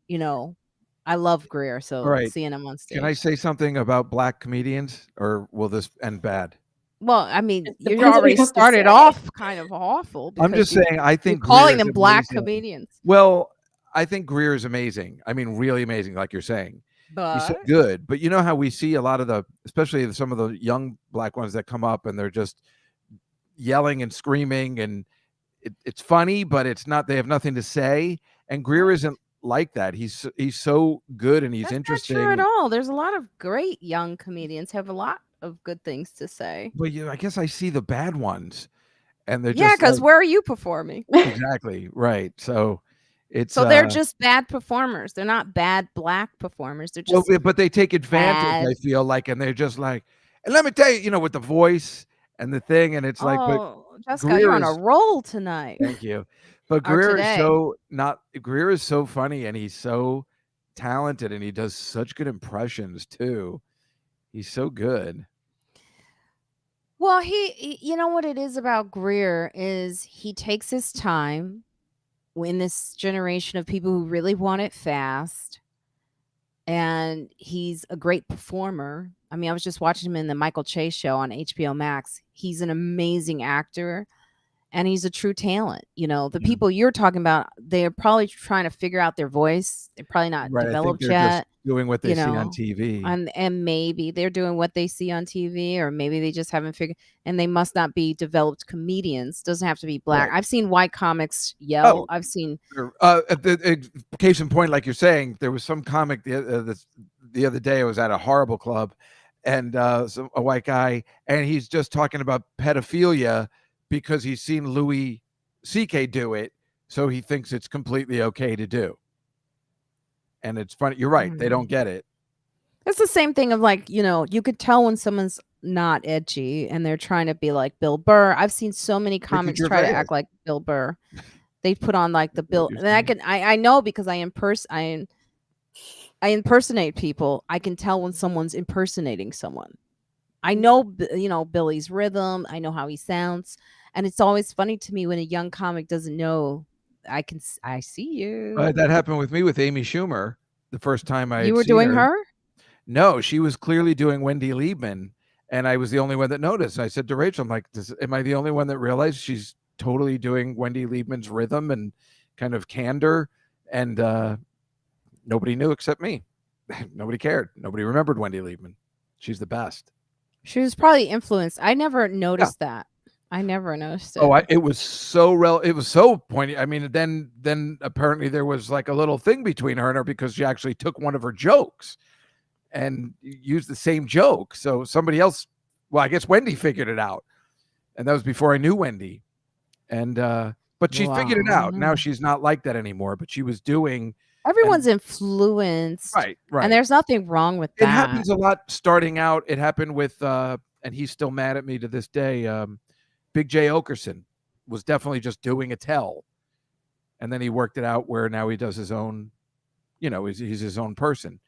[SPEAKER 1] I love Greer,
[SPEAKER 3] All
[SPEAKER 1] so
[SPEAKER 3] right.
[SPEAKER 1] seeing him on
[SPEAKER 3] Can I
[SPEAKER 1] stage.
[SPEAKER 3] say something about black comedians, or will this end bad?
[SPEAKER 1] Well, I mean,
[SPEAKER 2] It
[SPEAKER 1] you
[SPEAKER 2] depends what
[SPEAKER 1] already
[SPEAKER 2] you have to
[SPEAKER 1] started
[SPEAKER 2] say.
[SPEAKER 1] off kind of awful
[SPEAKER 3] I'm just
[SPEAKER 1] because
[SPEAKER 3] saying, I
[SPEAKER 1] you're
[SPEAKER 3] think Greer
[SPEAKER 1] calling
[SPEAKER 3] is
[SPEAKER 1] them black
[SPEAKER 3] amazing.
[SPEAKER 1] comedians.
[SPEAKER 3] Well, I think Greer is amazing. I mean, really amazing, like you're saying. He's so
[SPEAKER 1] But
[SPEAKER 3] good. But you know how we see a lot of especially some of the young black ones that come up and they're just yelling and screaming, and it's funny, but it's not. They have nothing to say. And Greer
[SPEAKER 1] what?
[SPEAKER 3] isn't like that. He's so good and he's
[SPEAKER 1] That's not true at
[SPEAKER 3] interesting.
[SPEAKER 1] all. There's a lot of great young comedians have a lot of good things to say.
[SPEAKER 3] But I guess I see the bad ones, and they're
[SPEAKER 1] Yeah,
[SPEAKER 3] just
[SPEAKER 1] because
[SPEAKER 3] like
[SPEAKER 1] where are you performing?
[SPEAKER 3] exactly right. So it's
[SPEAKER 1] So they're just bad performers. They're not bad black performers. They're
[SPEAKER 3] well,
[SPEAKER 1] just
[SPEAKER 3] but they take advantage,
[SPEAKER 1] bad.
[SPEAKER 3] I feel like, and they're just like, and let me tell you, with the voice and the thing, and it's like, but
[SPEAKER 1] Oh, Jessica, you're
[SPEAKER 3] Greer
[SPEAKER 1] on a
[SPEAKER 3] is,
[SPEAKER 1] roll tonight
[SPEAKER 3] thank you, but
[SPEAKER 1] or today.
[SPEAKER 3] Greer is so funny, and he's so talented, and he does such good impressions too. He's so good.
[SPEAKER 1] Well, you know what it is about Greer is he takes his time in this generation of people who really want it fast, and he's a great performer. I mean, I was just watching him in the Michael Chase show on HBO Max. He's an amazing actor, and he's a true talent. The
[SPEAKER 3] Yeah.
[SPEAKER 1] people you're talking about, they're probably trying to figure out their voice. They're probably not
[SPEAKER 3] Right. I think
[SPEAKER 1] developed
[SPEAKER 3] they're just
[SPEAKER 1] yet,
[SPEAKER 3] doing what they
[SPEAKER 1] you
[SPEAKER 3] see on
[SPEAKER 1] know.
[SPEAKER 3] TV.
[SPEAKER 1] And maybe they're doing what they see on TV, or maybe they just haven't figured, and they must not be developed comedians. Doesn't have to be black.
[SPEAKER 3] Right.
[SPEAKER 1] I've seen white comics yell.
[SPEAKER 3] Oh,
[SPEAKER 1] I've seen
[SPEAKER 3] case in point, like you're saying, there was some comic the other day. I was at a horrible club, and a white guy, and he's just talking about pedophilia because he's seen Louis C.K. do it, so he thinks it's completely okay to do. And it's funny. You're right; they don't get it.
[SPEAKER 1] it's the same thing of like, you could tell when someone's not edgy and they're trying to be like Bill Burr. I've seen so many
[SPEAKER 3] Ricky
[SPEAKER 1] comics try to
[SPEAKER 3] Gervais.
[SPEAKER 1] act like Bill Burr. They put on like the
[SPEAKER 3] That's what
[SPEAKER 1] Bill,
[SPEAKER 3] you're
[SPEAKER 1] and
[SPEAKER 3] saying.
[SPEAKER 1] I know because I impersonate people. I can tell when someone's impersonating someone. I know, Billy's rhythm. I know how he sounds, and it's always funny to me when a young comic doesn't know. I see you.
[SPEAKER 3] That happened with me with Amy Schumer the first time I
[SPEAKER 1] You
[SPEAKER 3] had
[SPEAKER 1] were
[SPEAKER 3] seen
[SPEAKER 1] doing
[SPEAKER 3] her.
[SPEAKER 1] her.
[SPEAKER 3] No, she was clearly doing Wendy Liebman, and I was the only one that noticed. I said to Rachel, "I'm like, am I the only one that realized she's totally doing Wendy Liebman's rhythm and kind of candor?" And nobody knew except me. Nobody cared. Nobody remembered Wendy Liebman. She's the best.
[SPEAKER 1] She was probably influenced. I never
[SPEAKER 3] Yeah.
[SPEAKER 1] noticed that. I never noticed
[SPEAKER 3] Oh,
[SPEAKER 1] it.
[SPEAKER 3] it was so it was so pointy. I mean, then apparently there was like a little thing between her and her because she actually took one of her jokes and used the same joke. So somebody else, well, I guess Wendy figured it out, and that was before I knew Wendy. And but she figured it out. Now
[SPEAKER 1] Wow.
[SPEAKER 3] she's not like that anymore. But she was doing,
[SPEAKER 1] Everyone's
[SPEAKER 3] and
[SPEAKER 1] influenced,
[SPEAKER 3] right,
[SPEAKER 1] and
[SPEAKER 3] right.
[SPEAKER 1] there's nothing wrong with
[SPEAKER 3] It
[SPEAKER 1] that.
[SPEAKER 3] happens a lot starting out. It happened with, and he's still mad at me to this day. Big J Okerson was definitely just doing a tell, and then he worked it out where now he does his own. He's his own person.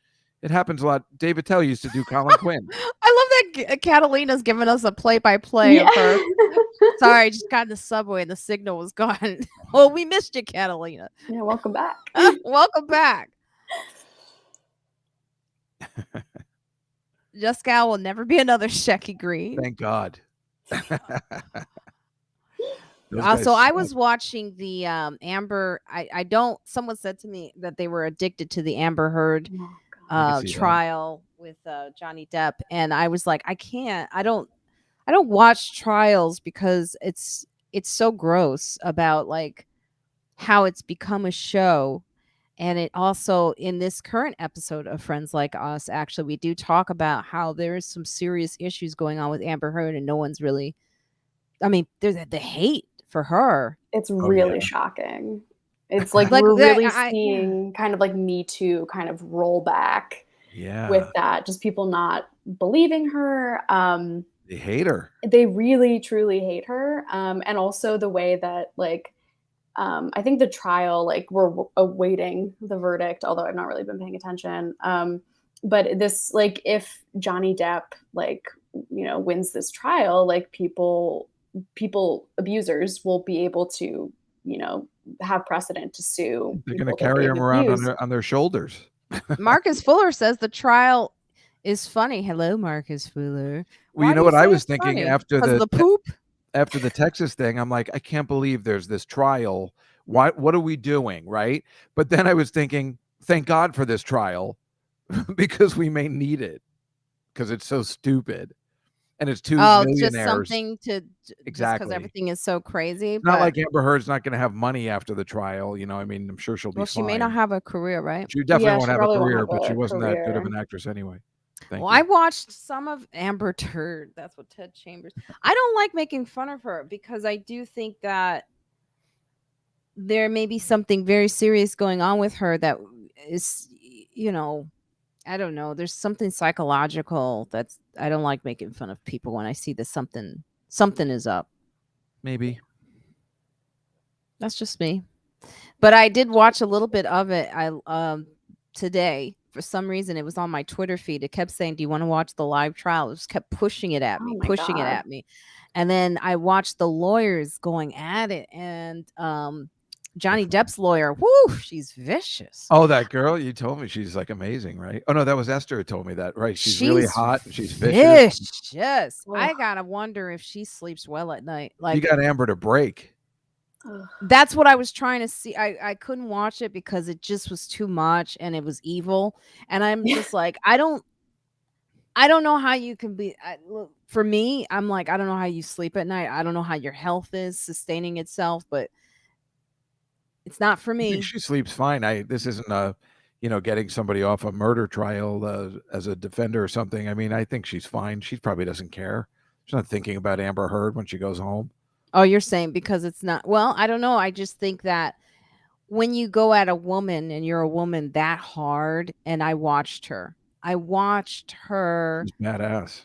[SPEAKER 3] It happens a lot. David Tell used to do Colin Quinn.
[SPEAKER 1] I love that Catalina's giving us a play-by-play
[SPEAKER 2] Yeah.
[SPEAKER 1] of her. Sorry, I just got in the subway and the signal was gone. Well, we missed you, Catalina.
[SPEAKER 2] Yeah, welcome back.
[SPEAKER 1] Welcome back. Juskow will never be another Shecky Green.
[SPEAKER 3] Thank God. Those guys
[SPEAKER 1] So I
[SPEAKER 3] suck.
[SPEAKER 1] was watching the Amber. I don't. Someone said to me that they were addicted to the Amber Heard
[SPEAKER 2] Oh, God.
[SPEAKER 3] I can see that.
[SPEAKER 1] trial with Johnny Depp, and I was like, I can't. I don't watch trials because it's so gross about like how it's become a show. And it also, in this current episode of Friends Like Us, actually, we do talk about how there is some serious issues going on with Amber Heard, and no one's really. I mean, there's the hate for her.
[SPEAKER 2] It's
[SPEAKER 3] Oh,
[SPEAKER 2] really
[SPEAKER 3] yeah.
[SPEAKER 2] shocking. It's like
[SPEAKER 1] Like,
[SPEAKER 2] we're really
[SPEAKER 1] yeah.
[SPEAKER 2] seeing kind of like Me Too kind of roll back
[SPEAKER 3] Yeah.
[SPEAKER 2] with that, just people not believing her.
[SPEAKER 3] They hate her.
[SPEAKER 2] They really truly hate her. And also the way that like I think the trial, like we're awaiting the verdict, although I've not really been paying attention. But this, like, if Johnny Depp, like, wins this trial, like people abusers will be able to, have precedent to sue
[SPEAKER 3] They're going to
[SPEAKER 2] people that
[SPEAKER 3] carry
[SPEAKER 2] they've
[SPEAKER 3] him around
[SPEAKER 2] abused.
[SPEAKER 3] on their shoulders.
[SPEAKER 1] Marcus Fuller says the trial is funny. Hello, Marcus Fuller.
[SPEAKER 3] Well, you
[SPEAKER 1] Why
[SPEAKER 3] know
[SPEAKER 1] do
[SPEAKER 3] what I
[SPEAKER 1] say
[SPEAKER 3] was
[SPEAKER 1] it's
[SPEAKER 3] thinking
[SPEAKER 1] funny?
[SPEAKER 3] after
[SPEAKER 1] 'Cause of
[SPEAKER 3] the
[SPEAKER 1] the poop?
[SPEAKER 3] after the Texas thing. I'm like, I can't believe there's this trial. What are we doing, right? But then I was thinking, thank God for this trial because we may need it because it's so stupid and it's two
[SPEAKER 1] Oh, just
[SPEAKER 3] millionaires.
[SPEAKER 1] something to just because
[SPEAKER 3] Exactly.
[SPEAKER 1] everything is so crazy.
[SPEAKER 3] It's not
[SPEAKER 1] But
[SPEAKER 3] like Amber Heard's not going to have money after the trial. I mean, I'm sure she'll be
[SPEAKER 1] well, she may not
[SPEAKER 3] fine.
[SPEAKER 1] have a career, right?
[SPEAKER 3] She definitely
[SPEAKER 2] Yeah,
[SPEAKER 3] won't
[SPEAKER 2] she
[SPEAKER 3] have a
[SPEAKER 2] probably won't
[SPEAKER 3] career,
[SPEAKER 2] have
[SPEAKER 3] but she
[SPEAKER 2] a
[SPEAKER 3] wasn't that good of
[SPEAKER 2] career.
[SPEAKER 3] an actress anyway. Thank
[SPEAKER 1] Well,
[SPEAKER 3] you.
[SPEAKER 1] I watched some of Amber Turd. That's what Ted Chambers. I don't like making fun of her because I do think that there may be something very serious going on with her that is, I don't know. There's something psychological that's I don't like making fun of people when I see that something is up.
[SPEAKER 3] Maybe.
[SPEAKER 1] That's just me. But I did watch a little bit of it. Today for some reason it was on my Twitter feed. It kept saying, "Do you want to watch the live trial?" It just kept pushing it at
[SPEAKER 2] Oh
[SPEAKER 1] me,
[SPEAKER 2] my
[SPEAKER 1] pushing it
[SPEAKER 2] God.
[SPEAKER 1] at me. And then I watched the lawyers going at it, and Johnny Depp's lawyer, whoo, she's vicious.
[SPEAKER 3] Oh, that girl, you told me she's like amazing, right? Oh no, that was Esther who told me that, right? She's really hot and she's vicious.
[SPEAKER 1] Vicious. I
[SPEAKER 2] Ugh.
[SPEAKER 1] gotta wonder if she sleeps well at night.
[SPEAKER 3] She
[SPEAKER 1] Like
[SPEAKER 3] got Amber to break.
[SPEAKER 2] Ugh.
[SPEAKER 1] that's what I was trying to see. I couldn't watch it because it just was too much and it was evil. And I'm just like, I don't know how you can be. Look, for me, I'm like, I don't know how you sleep at night. I don't know how your health is sustaining itself, but it's not for
[SPEAKER 3] I think
[SPEAKER 1] me.
[SPEAKER 3] she sleeps fine. This isn't getting somebody off a murder trial as a defender or something. I mean, I think she's fine. She probably doesn't care. She's not thinking about Amber Heard when she goes home.
[SPEAKER 1] Oh, you're saying because it's not. Well, I don't know. I just think that when you go at a woman and you're a woman that hard, and I watched her.
[SPEAKER 3] She's badass.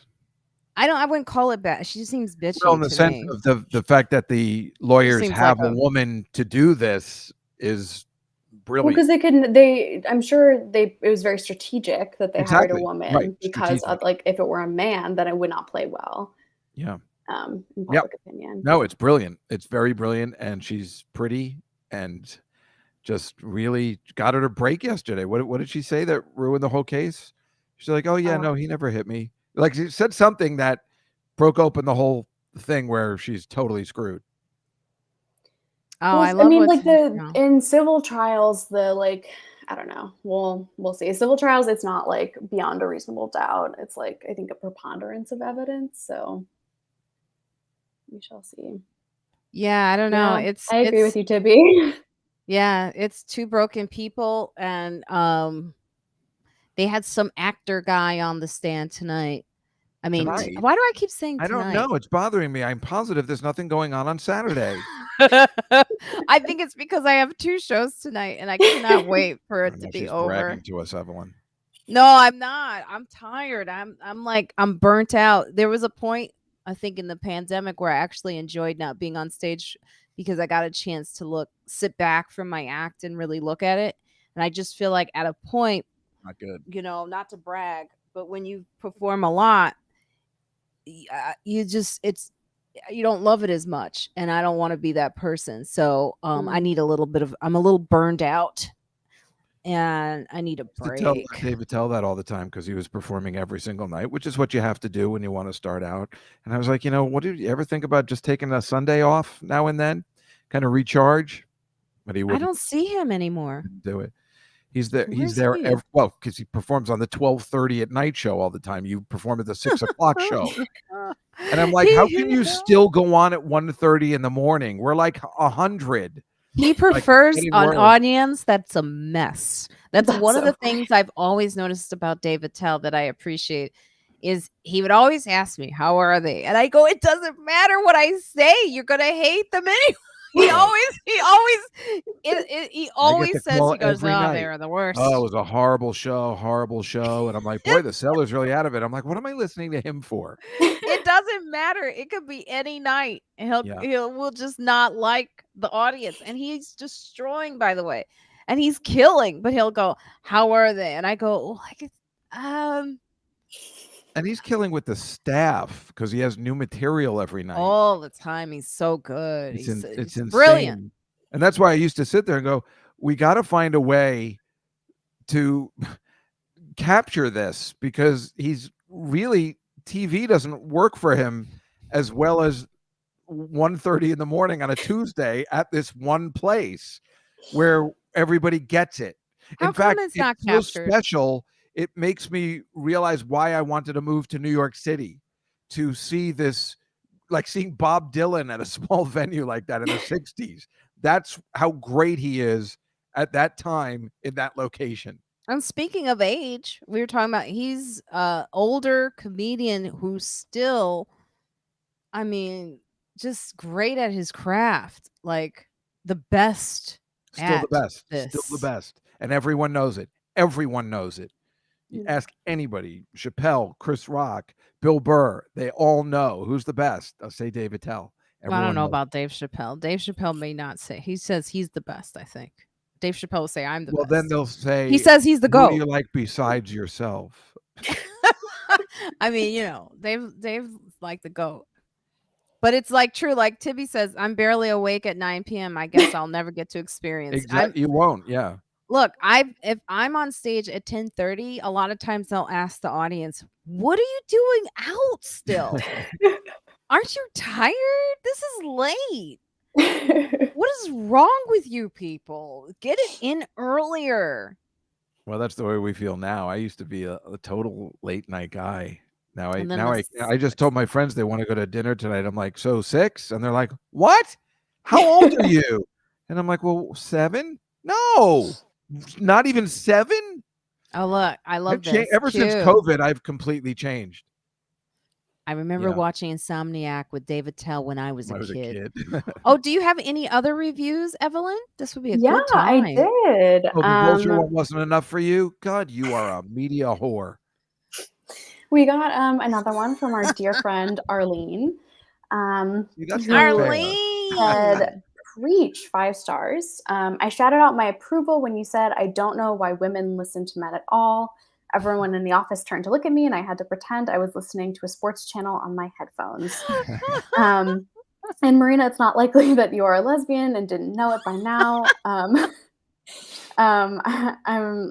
[SPEAKER 1] I wouldn't call it bad. She seems bitchy
[SPEAKER 3] Well, in the
[SPEAKER 1] to
[SPEAKER 3] sense
[SPEAKER 1] me.
[SPEAKER 3] of the fact that the lawyers
[SPEAKER 1] seems
[SPEAKER 3] have
[SPEAKER 1] like
[SPEAKER 3] a
[SPEAKER 1] a-
[SPEAKER 3] woman to do this is
[SPEAKER 2] Well,
[SPEAKER 3] brilliant.
[SPEAKER 2] because I'm sure it was very strategic that they hired a
[SPEAKER 3] Exactly.
[SPEAKER 2] woman
[SPEAKER 3] Right.
[SPEAKER 2] because
[SPEAKER 3] Strategic.
[SPEAKER 2] like if it were a man, then it would not play well.
[SPEAKER 3] Yeah.
[SPEAKER 2] In
[SPEAKER 3] Yep.
[SPEAKER 2] public opinion.
[SPEAKER 3] No, it's brilliant. It's very brilliant, and she's pretty and just really got her to break yesterday. What did she say that ruined the whole case? She's like, "Oh yeah, no, he never hit me." Like she said something that broke open the whole thing where she's totally screwed.
[SPEAKER 1] Oh,
[SPEAKER 2] Well,
[SPEAKER 1] I
[SPEAKER 2] I
[SPEAKER 1] love
[SPEAKER 2] mean,
[SPEAKER 1] what's
[SPEAKER 2] like in civil trials, I don't know. We'll see. Civil trials, it's not like beyond a reasonable doubt. It's like I think a preponderance of evidence. So we shall see.
[SPEAKER 1] Yeah, I don't know.
[SPEAKER 2] Yeah, I agree with you, Tibby.
[SPEAKER 1] Yeah, it's two broken people, and they had some actor guy on the stand tonight. I mean,
[SPEAKER 3] Tonight?
[SPEAKER 1] why do I keep saying
[SPEAKER 3] I don't
[SPEAKER 1] tonight?
[SPEAKER 3] know. It's bothering me. I'm positive there's nothing going on Saturday.
[SPEAKER 1] I think it's because I have 2 shows tonight, and I cannot wait for it to be
[SPEAKER 3] She's
[SPEAKER 1] over.
[SPEAKER 3] bragging to us, Evelyn.
[SPEAKER 1] No, I'm not. I'm tired. I'm like I'm burnt out. There was a point I think in the pandemic where I actually enjoyed not being on stage because I got a chance to sit back from my act and really look at it. And I just feel like at a point,
[SPEAKER 3] Not good.
[SPEAKER 1] not to brag, but when you perform a lot, you don't love it as much, and I don't want to be that person. So I need a little bit of I'm a little burned out. And I need a break.
[SPEAKER 3] To tell David tell that all the time because he was performing every single night, which is what you have to do when you want to start out. And I was like, what did you ever think about just taking a Sunday off now and then, kind of recharge? But he wouldn't.
[SPEAKER 1] I don't see him anymore.
[SPEAKER 3] Do it. He's there.
[SPEAKER 1] Where's
[SPEAKER 3] He's there.
[SPEAKER 1] he?
[SPEAKER 3] Because he performs on the 12:30 at night show all the time. You perform at the 6:00 show, and I'm like, how can you still go on at 1:30 in the morning? We're like 100.
[SPEAKER 1] He prefers
[SPEAKER 3] getting
[SPEAKER 1] an
[SPEAKER 3] worse.
[SPEAKER 1] audience that's a mess. That's one of the
[SPEAKER 2] okay.
[SPEAKER 1] things I've always noticed about David Tell that I appreciate is he would always ask me, how are they? And I go, it doesn't matter what I say. You're going to hate them anyway. he always says,
[SPEAKER 3] call
[SPEAKER 1] he goes,
[SPEAKER 3] every
[SPEAKER 1] "Oh,
[SPEAKER 3] night.
[SPEAKER 1] they are the worst."
[SPEAKER 3] Oh, it was a horrible show. And I'm like, boy, the seller's really out of it. I'm like, what am I listening to him for?
[SPEAKER 1] It doesn't matter. It could be any night.
[SPEAKER 3] Yeah.
[SPEAKER 1] Will just not like the audience, and he's destroying, by the way, and he's killing. But he'll go, "How are they?" And I go, "Like,
[SPEAKER 3] And he's killing with the staff because he has new material every night.
[SPEAKER 1] all the time. He's so good.
[SPEAKER 3] It's
[SPEAKER 1] He's
[SPEAKER 3] insane.
[SPEAKER 1] brilliant."
[SPEAKER 3] And that's why I used to sit there and go, we got to find a way to capture this, because he's really, TV doesn't work for him as well as 1:30 in the morning on a Tuesday at this one place where everybody gets it.
[SPEAKER 1] How
[SPEAKER 3] In
[SPEAKER 1] come
[SPEAKER 3] fact,
[SPEAKER 1] it's not
[SPEAKER 3] it's so
[SPEAKER 1] captured?
[SPEAKER 3] special, it makes me realize why I wanted to move to New York City, to see this, like seeing Bob Dylan at a small venue like that in the 60s. That's how great he is at that time in that location.
[SPEAKER 1] And speaking of age, we were talking about, he's a older comedian who's still, I mean, just great at his craft. Like the best
[SPEAKER 3] Still the
[SPEAKER 1] at
[SPEAKER 3] best. Still the
[SPEAKER 1] this.
[SPEAKER 3] best. And everyone knows it. Everyone knows it. You ask anybody, Chappelle, Chris Rock, Bill Burr, they all know who's the best. I'll say Dave Attell.
[SPEAKER 1] Well, I don't
[SPEAKER 3] Everyone
[SPEAKER 1] know
[SPEAKER 3] knows.
[SPEAKER 1] about Dave Chappelle. Dave Chappelle may not say. He says he's the best, I think. Dave Chappelle will say, "I'm the
[SPEAKER 3] Well,
[SPEAKER 1] best."
[SPEAKER 3] then they'll say,
[SPEAKER 1] He says he's the
[SPEAKER 3] who do you
[SPEAKER 1] GOAT.
[SPEAKER 3] like besides yourself?
[SPEAKER 1] I mean, Dave's like the GOAT. But it's like true, like Tibby says, "I'm barely awake at 9 PM. I guess I'll never get to experience."
[SPEAKER 3] Exactly. You won't. Yeah.
[SPEAKER 1] Look, if I'm on stage at 10:30, a lot of times they'll ask the audience, "What are you doing out still? Aren't you tired? This is late. What is wrong with you people? Get it in earlier."
[SPEAKER 3] Well, that's the way we feel now. I used to be a total late night guy. Now
[SPEAKER 1] And then the
[SPEAKER 3] I just told my friends they want to go to dinner tonight. I'm like, so 6? And they're like, what? How old are you? And I'm like, well, 7? No, not even 7.
[SPEAKER 1] Oh, look, I love this.
[SPEAKER 3] Ever since
[SPEAKER 1] Q.
[SPEAKER 3] COVID, I've completely changed.
[SPEAKER 1] I remember
[SPEAKER 3] Yeah.
[SPEAKER 1] watching Insomniac with Dave Attell when I was
[SPEAKER 3] When
[SPEAKER 1] a
[SPEAKER 3] I was a
[SPEAKER 1] kid.
[SPEAKER 3] kid.
[SPEAKER 1] Oh, do you have any other reviews, Evelyn? This would be a
[SPEAKER 2] Yeah,
[SPEAKER 1] good
[SPEAKER 2] I
[SPEAKER 1] time.
[SPEAKER 2] did.
[SPEAKER 3] Oh, the Vulture one wasn't enough for you? God, you are a media whore.
[SPEAKER 2] We got another one from our dear friend Arlene.
[SPEAKER 3] See, that's not fair.
[SPEAKER 1] Arlene.
[SPEAKER 2] Said, "Preach, 5 stars. I shouted out my approval when you said, 'I don't know why women listen to men at all.' Everyone in the office turned to look at me, and I had to pretend I was listening to a sports channel on my headphones." And Marina, it's not likely that you are a lesbian and didn't know it by now.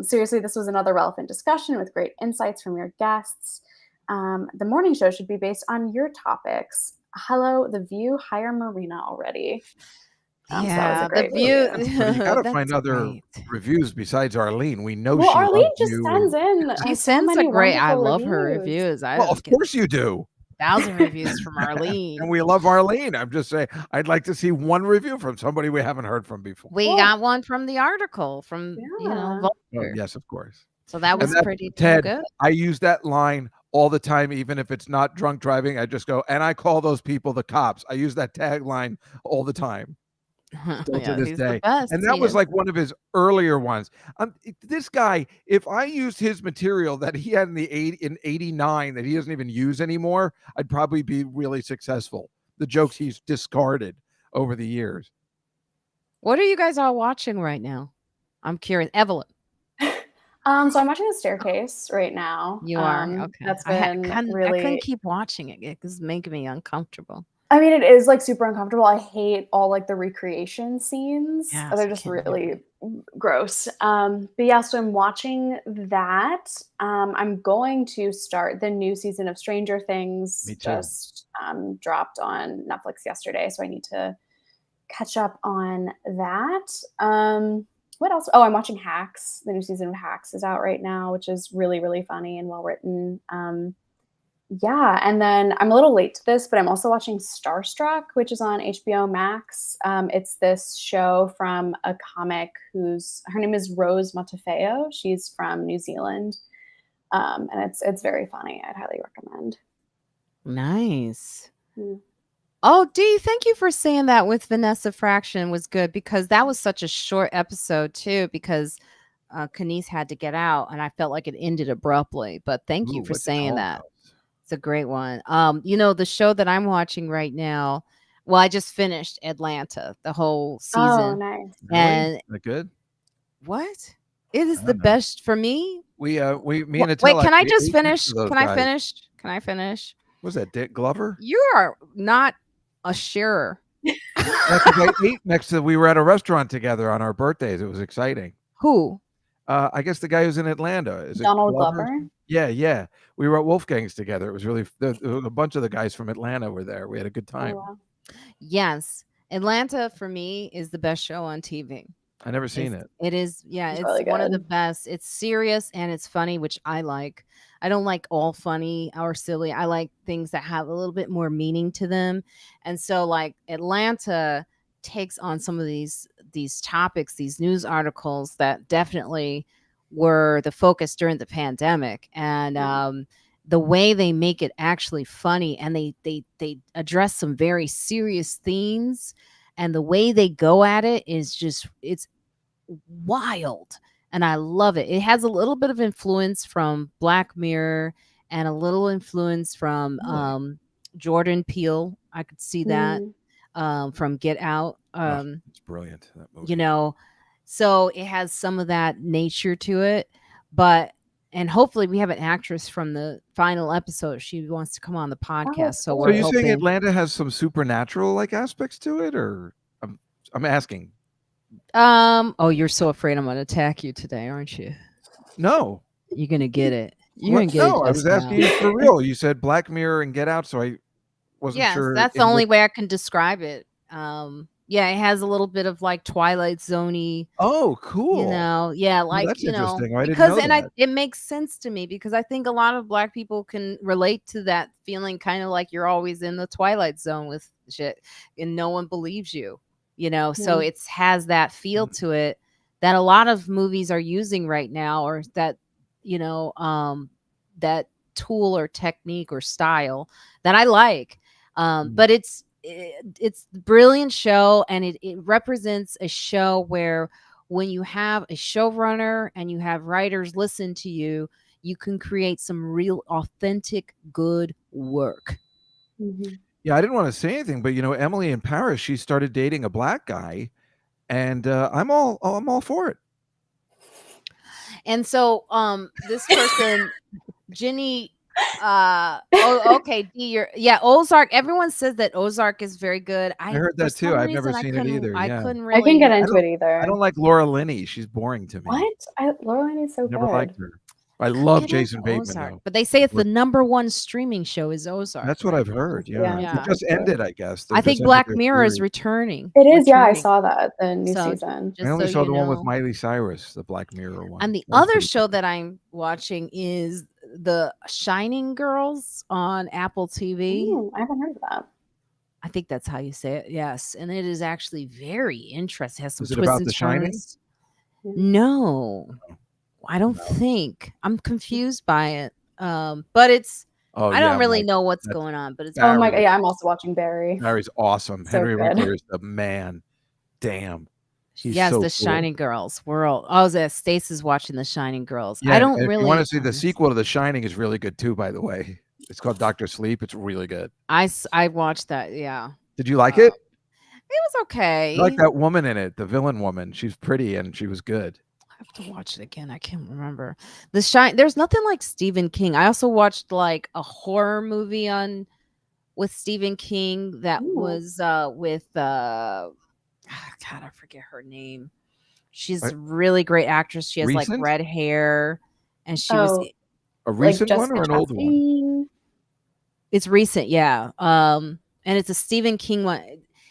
[SPEAKER 2] Seriously, this was another relevant discussion with great insights from your guests. The morning show should be based on your topics. Hello, The View, hire Marina already. So that was
[SPEAKER 1] Yeah,
[SPEAKER 2] a great
[SPEAKER 1] The View.
[SPEAKER 2] review.
[SPEAKER 3] But you got to
[SPEAKER 1] That's
[SPEAKER 3] find other
[SPEAKER 1] great.
[SPEAKER 3] reviews besides Arlene. We know
[SPEAKER 2] Well,
[SPEAKER 3] she
[SPEAKER 2] Arlene
[SPEAKER 3] loves
[SPEAKER 2] just
[SPEAKER 3] you.
[SPEAKER 2] sends in
[SPEAKER 1] She
[SPEAKER 2] so
[SPEAKER 1] sends
[SPEAKER 2] many
[SPEAKER 1] a great. I
[SPEAKER 2] wonderful
[SPEAKER 1] love her
[SPEAKER 2] reviews.
[SPEAKER 1] reviews. I
[SPEAKER 3] Well, of
[SPEAKER 1] get
[SPEAKER 3] course you do.
[SPEAKER 1] 1,000 reviews from Arlene.
[SPEAKER 3] And we love Arlene. I'm just saying, I'd like to see one review from somebody we haven't heard from before.
[SPEAKER 1] We
[SPEAKER 2] Cool.
[SPEAKER 1] got one from the article from
[SPEAKER 2] Yeah.
[SPEAKER 3] Oh,
[SPEAKER 1] Vulture.
[SPEAKER 3] yes, of course.
[SPEAKER 1] So that was
[SPEAKER 3] that's,
[SPEAKER 1] pretty
[SPEAKER 3] Ted,
[SPEAKER 1] good.
[SPEAKER 3] I use that line all the time, even if it's not drunk driving. I just go, and I call those people the cops. I use that tagline all the time. Still
[SPEAKER 1] Yeah,
[SPEAKER 3] to this
[SPEAKER 1] he's
[SPEAKER 3] day.
[SPEAKER 1] the best.
[SPEAKER 3] And that
[SPEAKER 1] He
[SPEAKER 3] was
[SPEAKER 1] is.
[SPEAKER 3] like one of his earlier ones. This guy, if I used his material that he had in 89 that he doesn't even use anymore, I'd probably be really successful. The jokes he's discarded over the years.
[SPEAKER 1] What are you guys all watching right now? I'm curious. Evelyn.
[SPEAKER 2] So I'm watching The Staircase right now.
[SPEAKER 1] You are? Okay.
[SPEAKER 2] That's
[SPEAKER 1] I
[SPEAKER 2] been
[SPEAKER 1] couldn't
[SPEAKER 2] really.
[SPEAKER 1] keep watching it. It's making me uncomfortable.
[SPEAKER 2] I mean, it is like super uncomfortable. I hate all like the recreation scenes.
[SPEAKER 1] Yes,
[SPEAKER 2] They're
[SPEAKER 1] I
[SPEAKER 2] just
[SPEAKER 1] can't do
[SPEAKER 2] really gross. But yeah, so I'm watching that. I'm going to start the new season of Stranger Things.
[SPEAKER 3] Me too.
[SPEAKER 2] Just dropped on Netflix yesterday, so I need to catch up on that. What else? Oh, I'm watching Hacks. The new season of Hacks is out right now, which is really, really funny and well written. Yeah, and then I'm a little late to this, but I'm also watching Starstruck, which is on HBO Max. It's this show from a comic her name is Rose Matafeo. She's from New Zealand, and it's very funny. I'd highly recommend.
[SPEAKER 1] Nice. Oh, Dee, thank you for saying that with Vanessa Fraction was good because that was such a short episode too because Kanice had to get out and I felt like it ended abruptly. But thank you
[SPEAKER 3] Ooh,
[SPEAKER 1] for
[SPEAKER 3] what's it
[SPEAKER 1] saying
[SPEAKER 3] called
[SPEAKER 1] that.
[SPEAKER 3] though?
[SPEAKER 1] It's a great one. The show that I'm watching right now, well, I just finished Atlanta, the whole
[SPEAKER 2] Oh,
[SPEAKER 1] season.
[SPEAKER 2] nice.
[SPEAKER 3] Really?
[SPEAKER 1] And
[SPEAKER 3] Is that good?
[SPEAKER 1] what? It is
[SPEAKER 3] I
[SPEAKER 1] the
[SPEAKER 3] don't know.
[SPEAKER 1] best for me.
[SPEAKER 3] Me and
[SPEAKER 1] Wait,
[SPEAKER 3] Attila
[SPEAKER 1] can I
[SPEAKER 3] actually
[SPEAKER 1] just
[SPEAKER 3] ate next
[SPEAKER 1] finish?
[SPEAKER 3] to those
[SPEAKER 1] Can I
[SPEAKER 3] guys.
[SPEAKER 1] finish? Can I finish?
[SPEAKER 3] Was that Dick Glover?
[SPEAKER 1] You are not a sharer.
[SPEAKER 3] Yeah, 'cause I ate next to. We were at a restaurant together on our birthdays. It was exciting.
[SPEAKER 1] Who?
[SPEAKER 3] I guess the guy who's in Atlanta is it
[SPEAKER 2] Donald
[SPEAKER 3] Glover?
[SPEAKER 2] Glover.
[SPEAKER 3] Yeah, yeah. We were at Wolfgang's together. It was really a bunch of the guys from Atlanta were there. We had a good
[SPEAKER 2] Oh
[SPEAKER 3] time.
[SPEAKER 2] wow.
[SPEAKER 1] Yes. Atlanta for me is the best show on TV.
[SPEAKER 3] I never seen
[SPEAKER 1] It's
[SPEAKER 3] it.
[SPEAKER 1] it is yeah,
[SPEAKER 2] It's
[SPEAKER 1] it's
[SPEAKER 2] really
[SPEAKER 1] one of the
[SPEAKER 2] good.
[SPEAKER 1] best. It's serious and it's funny, which I like. I don't like all funny or silly. I like things that have a little bit more meaning to them. And so like Atlanta takes on some of these topics, these news articles that definitely were the focus during the pandemic. And the way they make it actually funny and they address some very serious themes and the way they go at it is just it's wild and I love it. It has a little bit of influence from Black Mirror and a little influence from
[SPEAKER 3] Really?
[SPEAKER 1] Jordan Peele. I could see that
[SPEAKER 2] Mm.
[SPEAKER 1] from Get Out.
[SPEAKER 3] Oh, it's brilliant, that movie.
[SPEAKER 1] You know, so it has some of that nature to it, but and hopefully we have an actress from the final episode. She wants to come on the podcast, so
[SPEAKER 3] So
[SPEAKER 1] we're
[SPEAKER 3] you're saying
[SPEAKER 1] hoping.
[SPEAKER 3] Atlanta has some supernatural like aspects to it, or I'm asking.
[SPEAKER 1] Oh, you're so afraid I'm gonna attack you today, aren't you?
[SPEAKER 3] No.
[SPEAKER 1] You're gonna get it. You're
[SPEAKER 3] What?
[SPEAKER 1] gonna get it
[SPEAKER 3] No, I
[SPEAKER 1] just
[SPEAKER 3] was asking
[SPEAKER 1] now.
[SPEAKER 3] you for real. You said Black Mirror and Get Out, so I wasn't
[SPEAKER 1] Yes,
[SPEAKER 3] sure
[SPEAKER 1] that's the
[SPEAKER 3] in
[SPEAKER 1] only
[SPEAKER 3] which.
[SPEAKER 1] way I can describe it. Yeah, it has a little bit of like Twilight Zoney,
[SPEAKER 3] Oh, cool.
[SPEAKER 1] yeah,
[SPEAKER 3] Oh,
[SPEAKER 1] like
[SPEAKER 3] that's interesting. I didn't
[SPEAKER 1] because
[SPEAKER 3] know
[SPEAKER 1] and I
[SPEAKER 3] that.
[SPEAKER 1] it makes sense to me because I think a lot of Black people can relate to that feeling, kind of like you're always in the Twilight Zone with shit, and no one believes you. So
[SPEAKER 2] Yeah.
[SPEAKER 1] it has that feel to it that a lot of movies are using right now, or that you know, that tool or technique or style that I like. But it's a brilliant show, and it represents a show where when you have a showrunner and you have writers listen to you, you can create some real authentic good work.
[SPEAKER 2] Mhm.
[SPEAKER 3] Yeah, I didn't want to say anything, but Emily in Paris, she started dating a black guy, and I'm all for it.
[SPEAKER 1] And so this person Jenny okay, Ozark. Everyone says that Ozark is very good.
[SPEAKER 3] I heard
[SPEAKER 1] For
[SPEAKER 3] that too.
[SPEAKER 1] some
[SPEAKER 3] I've never
[SPEAKER 1] reason
[SPEAKER 3] seen it either.
[SPEAKER 1] I
[SPEAKER 3] Yeah,
[SPEAKER 1] couldn't
[SPEAKER 2] I can get
[SPEAKER 1] really.
[SPEAKER 3] I
[SPEAKER 2] into it
[SPEAKER 3] don't. I
[SPEAKER 2] either.
[SPEAKER 3] don't like Laura Linney. She's boring to me.
[SPEAKER 2] What? Laura Linney's so
[SPEAKER 3] Never
[SPEAKER 2] good.
[SPEAKER 3] liked her. I
[SPEAKER 1] I'll
[SPEAKER 3] love
[SPEAKER 1] get into
[SPEAKER 3] Jason Bateman
[SPEAKER 1] Ozark,
[SPEAKER 3] though.
[SPEAKER 1] but they say it's the number one streaming show is Ozark
[SPEAKER 3] That's what
[SPEAKER 1] right
[SPEAKER 3] I've
[SPEAKER 1] now.
[SPEAKER 3] heard.
[SPEAKER 2] Yeah,
[SPEAKER 3] Yeah,
[SPEAKER 2] it's
[SPEAKER 3] it
[SPEAKER 1] Yeah.
[SPEAKER 3] just
[SPEAKER 2] really good.
[SPEAKER 3] ended. I guess they
[SPEAKER 1] I
[SPEAKER 3] just
[SPEAKER 1] think
[SPEAKER 3] ended
[SPEAKER 1] Black
[SPEAKER 3] their
[SPEAKER 1] Mirror is
[SPEAKER 3] series.
[SPEAKER 1] returning.
[SPEAKER 2] It is, yeah, I saw that, the new
[SPEAKER 1] So
[SPEAKER 2] season.
[SPEAKER 3] I
[SPEAKER 1] just
[SPEAKER 3] only
[SPEAKER 1] so
[SPEAKER 3] saw
[SPEAKER 1] you
[SPEAKER 3] the one with
[SPEAKER 1] know.
[SPEAKER 3] Miley Cyrus, the Black Mirror one.
[SPEAKER 1] And the
[SPEAKER 3] That was
[SPEAKER 1] other
[SPEAKER 3] pretty
[SPEAKER 1] show
[SPEAKER 3] good.
[SPEAKER 1] that I'm watching is the Shining Girls on Apple TV.
[SPEAKER 2] I haven't heard of that.
[SPEAKER 1] I think that's how you say it. Yes, and it is actually very interesting. It has some
[SPEAKER 3] Is it
[SPEAKER 1] twists
[SPEAKER 3] about
[SPEAKER 1] and
[SPEAKER 3] The Shining?
[SPEAKER 1] turns.
[SPEAKER 2] Mm.
[SPEAKER 1] No, I don't
[SPEAKER 3] No.
[SPEAKER 1] think. I'm confused by it. But it's
[SPEAKER 3] Oh
[SPEAKER 1] I
[SPEAKER 3] yeah,
[SPEAKER 1] don't really
[SPEAKER 3] Mike.
[SPEAKER 1] know what's
[SPEAKER 3] That's
[SPEAKER 1] going on, but it's
[SPEAKER 2] Oh my
[SPEAKER 3] Barry.
[SPEAKER 2] yeah, I'm also watching Barry.
[SPEAKER 3] Barry's awesome.
[SPEAKER 2] So
[SPEAKER 3] Henry
[SPEAKER 2] good.
[SPEAKER 3] Winkler is the man. Damn, he's
[SPEAKER 1] yes,
[SPEAKER 3] so
[SPEAKER 1] the
[SPEAKER 3] cool.
[SPEAKER 1] Shining Girls. We're all Stace is watching the Shining Girls.
[SPEAKER 3] Yeah,
[SPEAKER 1] I
[SPEAKER 3] and
[SPEAKER 1] don't
[SPEAKER 3] if you
[SPEAKER 1] really
[SPEAKER 3] want to see the sequel to The Shining is really good too. By the way, it's called Doctor Sleep. It's really good.
[SPEAKER 1] I watched that, yeah.
[SPEAKER 3] Did you like it?
[SPEAKER 1] It was okay.
[SPEAKER 3] I like that woman in it, the villain woman. She's pretty and she was good.
[SPEAKER 1] I have to watch it again. I can't remember. There's nothing like Stephen King. I also watched like a horror movie with Stephen King that
[SPEAKER 2] Ooh.
[SPEAKER 1] was with God, I forget her name. She's a really great actress. She has like
[SPEAKER 3] Recent?
[SPEAKER 1] red hair, and she was.
[SPEAKER 2] Oh,
[SPEAKER 3] A
[SPEAKER 2] like
[SPEAKER 3] recent one
[SPEAKER 2] Jessica
[SPEAKER 3] or an old one?
[SPEAKER 2] Chastain?
[SPEAKER 1] It's recent, yeah. And it's a Stephen King one.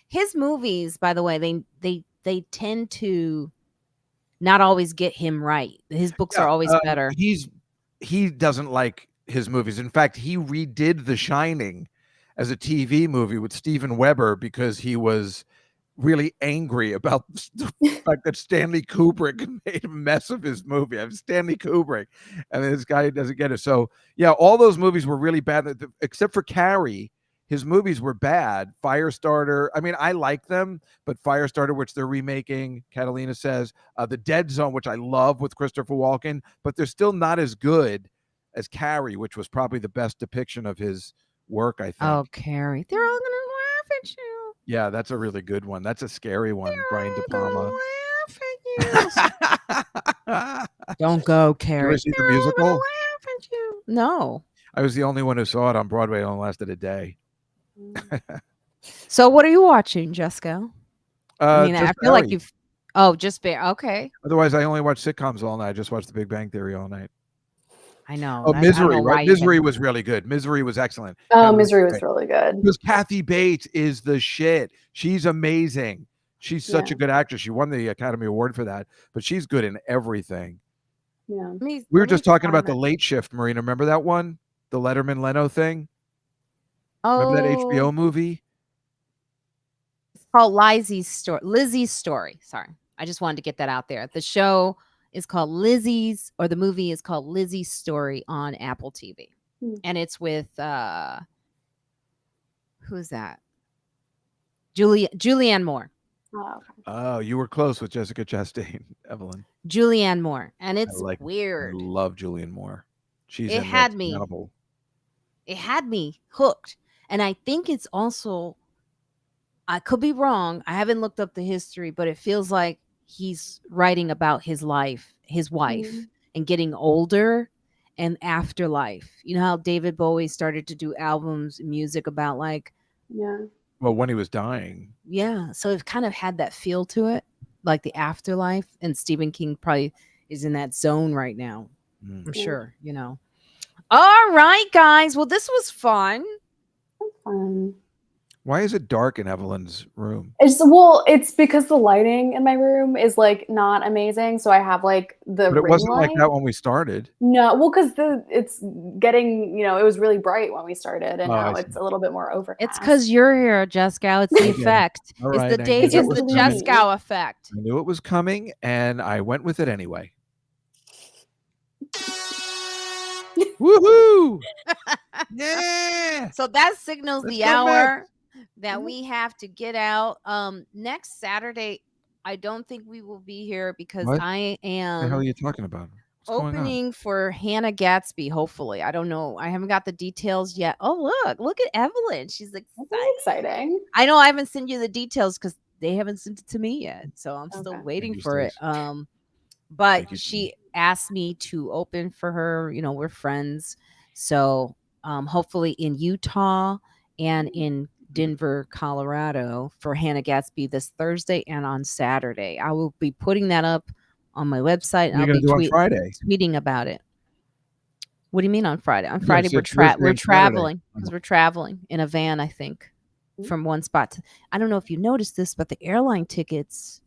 [SPEAKER 1] His movies, by the way, they tend to not always get him right. His books are always better.
[SPEAKER 3] He doesn't like his movies. In fact, he redid The Shining as a TV movie with Steven Weber because he was really angry about the fact that Stanley Kubrick made a mess of his movie. I'm Stanley Kubrick, and this guy doesn't get it. So yeah, all those movies were really bad, except for Carrie. his movies were bad. Firestarter, I mean, I like them, but Firestarter, which they're remaking, Catalina says, The Dead Zone, which I love with Christopher Walken, but they're still not as good as Carrie, which was probably the best depiction of his work, I think.
[SPEAKER 1] Oh, Carrie, they're all gonna laugh at you.
[SPEAKER 3] Yeah, that's a really good one. That's a scary one.
[SPEAKER 1] They're
[SPEAKER 3] Brian
[SPEAKER 1] all
[SPEAKER 3] De
[SPEAKER 1] gonna
[SPEAKER 3] Palma.
[SPEAKER 1] laugh at you. Don't go,
[SPEAKER 3] You
[SPEAKER 1] Carrie.
[SPEAKER 3] ever see the
[SPEAKER 1] They're all gonna
[SPEAKER 3] musical?
[SPEAKER 1] laugh at you. No.
[SPEAKER 3] I was the only one who saw it on Broadway. It only lasted a day.
[SPEAKER 1] So what are you watching, Juskow? I mean, I
[SPEAKER 3] Just
[SPEAKER 1] feel like
[SPEAKER 3] Barry.
[SPEAKER 1] you've. Oh, just Bear. Okay,
[SPEAKER 3] Otherwise, I only watch sitcoms all night. I just watch The Big Bang Theory all night.
[SPEAKER 1] I know.
[SPEAKER 3] Oh,
[SPEAKER 1] I don't
[SPEAKER 3] Misery,
[SPEAKER 1] know why
[SPEAKER 3] right?
[SPEAKER 1] you
[SPEAKER 3] Misery
[SPEAKER 1] had-
[SPEAKER 3] was really good. Misery was excellent.
[SPEAKER 2] Oh,
[SPEAKER 3] That was
[SPEAKER 2] Misery was
[SPEAKER 3] great.
[SPEAKER 2] really good.
[SPEAKER 3] Because Kathy Bates is the shit. She's amazing. She's such
[SPEAKER 2] Yeah.
[SPEAKER 3] a good actress. She won the Academy Award for that, but she's good in everything.
[SPEAKER 2] Yeah.
[SPEAKER 3] We were just talking about The Late Shift, Marina. Remember that one? The Letterman Leno thing? Remember that HBO movie?
[SPEAKER 1] It's called Lizzie's story. Lizzie's story. Sorry, I just wanted to get that out there. The show is called Lizzie's, or the movie is called Lizzie's Story on Apple TV, and it's with who's that? Julianne Moore.
[SPEAKER 2] Oh, okay.
[SPEAKER 3] Oh, you were close with Jessica Chastain, Evelyn.
[SPEAKER 1] Julianne Moore, and it's
[SPEAKER 3] I
[SPEAKER 1] weird.
[SPEAKER 3] love Julianne Moore. She's
[SPEAKER 1] It
[SPEAKER 3] in
[SPEAKER 1] had
[SPEAKER 3] That's
[SPEAKER 1] me.
[SPEAKER 3] Cannibal.
[SPEAKER 1] It had me hooked, and I think it's also. I could be wrong. I haven't looked up the history, but it feels like he's writing about his life, his wife, and getting older and afterlife. You know how David Bowie started to do albums, music about like,
[SPEAKER 2] Yeah.
[SPEAKER 3] Well, when he was dying.
[SPEAKER 1] yeah. So it kind of had that feel to it, like the afterlife. And Stephen King probably is in that zone right now. I'm sure, you know. All right, guys. Well, this was fun.
[SPEAKER 2] Fun.
[SPEAKER 3] Why is it dark in Evelyn's room?
[SPEAKER 2] It's because the lighting in my room is like not amazing. So I have like the
[SPEAKER 3] But it
[SPEAKER 2] ring
[SPEAKER 3] wasn't
[SPEAKER 2] light.
[SPEAKER 3] like that when we started.
[SPEAKER 2] No, well, because it's getting, it was really bright when we started, and
[SPEAKER 3] Oh, I
[SPEAKER 2] now
[SPEAKER 3] see.
[SPEAKER 2] it's a little bit more overcast.
[SPEAKER 1] It's because you're here, Juskow. It's the
[SPEAKER 3] Okay.
[SPEAKER 1] effect.
[SPEAKER 3] All
[SPEAKER 1] It's
[SPEAKER 3] right,
[SPEAKER 1] the
[SPEAKER 3] I
[SPEAKER 1] day.
[SPEAKER 3] knew
[SPEAKER 1] It's
[SPEAKER 3] that
[SPEAKER 1] the
[SPEAKER 3] was coming.
[SPEAKER 1] Juskow effect.
[SPEAKER 3] I knew it was coming, and I went with it anyway. Woohoo! Yeah.
[SPEAKER 1] So that signals
[SPEAKER 3] Let's
[SPEAKER 1] the
[SPEAKER 3] go,
[SPEAKER 1] hour that we have to get out. Next Saturday, I don't think we will be here because
[SPEAKER 3] What?
[SPEAKER 1] I
[SPEAKER 3] What the hell are
[SPEAKER 1] am
[SPEAKER 3] you talking about? What's going on?
[SPEAKER 1] opening for Hannah Gatsby. Hopefully, I don't know. I haven't got the details yet. Oh, look at Evelyn. She's
[SPEAKER 2] That's
[SPEAKER 1] excited.
[SPEAKER 2] exciting.
[SPEAKER 1] I know I haven't sent you the details because they haven't sent it to me yet, so I'm still
[SPEAKER 2] Okay.
[SPEAKER 1] waiting
[SPEAKER 3] Thank you,
[SPEAKER 1] for it.
[SPEAKER 3] Stace.
[SPEAKER 1] But
[SPEAKER 3] Thank you,
[SPEAKER 1] she asked me to open for her. You know, we're friends, so hopefully in Utah and in Denver, Colorado for Hannah Gatsby this Thursday and on Saturday. I will be putting that up on my website.
[SPEAKER 3] What are
[SPEAKER 1] And
[SPEAKER 3] you
[SPEAKER 1] I'll
[SPEAKER 3] going
[SPEAKER 1] be
[SPEAKER 3] to do on Friday?
[SPEAKER 1] tweeting about it. What do you mean on Friday? On
[SPEAKER 3] You
[SPEAKER 1] Friday
[SPEAKER 3] said
[SPEAKER 1] we're
[SPEAKER 3] Thursday
[SPEAKER 1] we're
[SPEAKER 3] and Saturday.
[SPEAKER 1] traveling because we're traveling in a van, I think, from one spot to. I don't know if you noticed this, but the airline tickets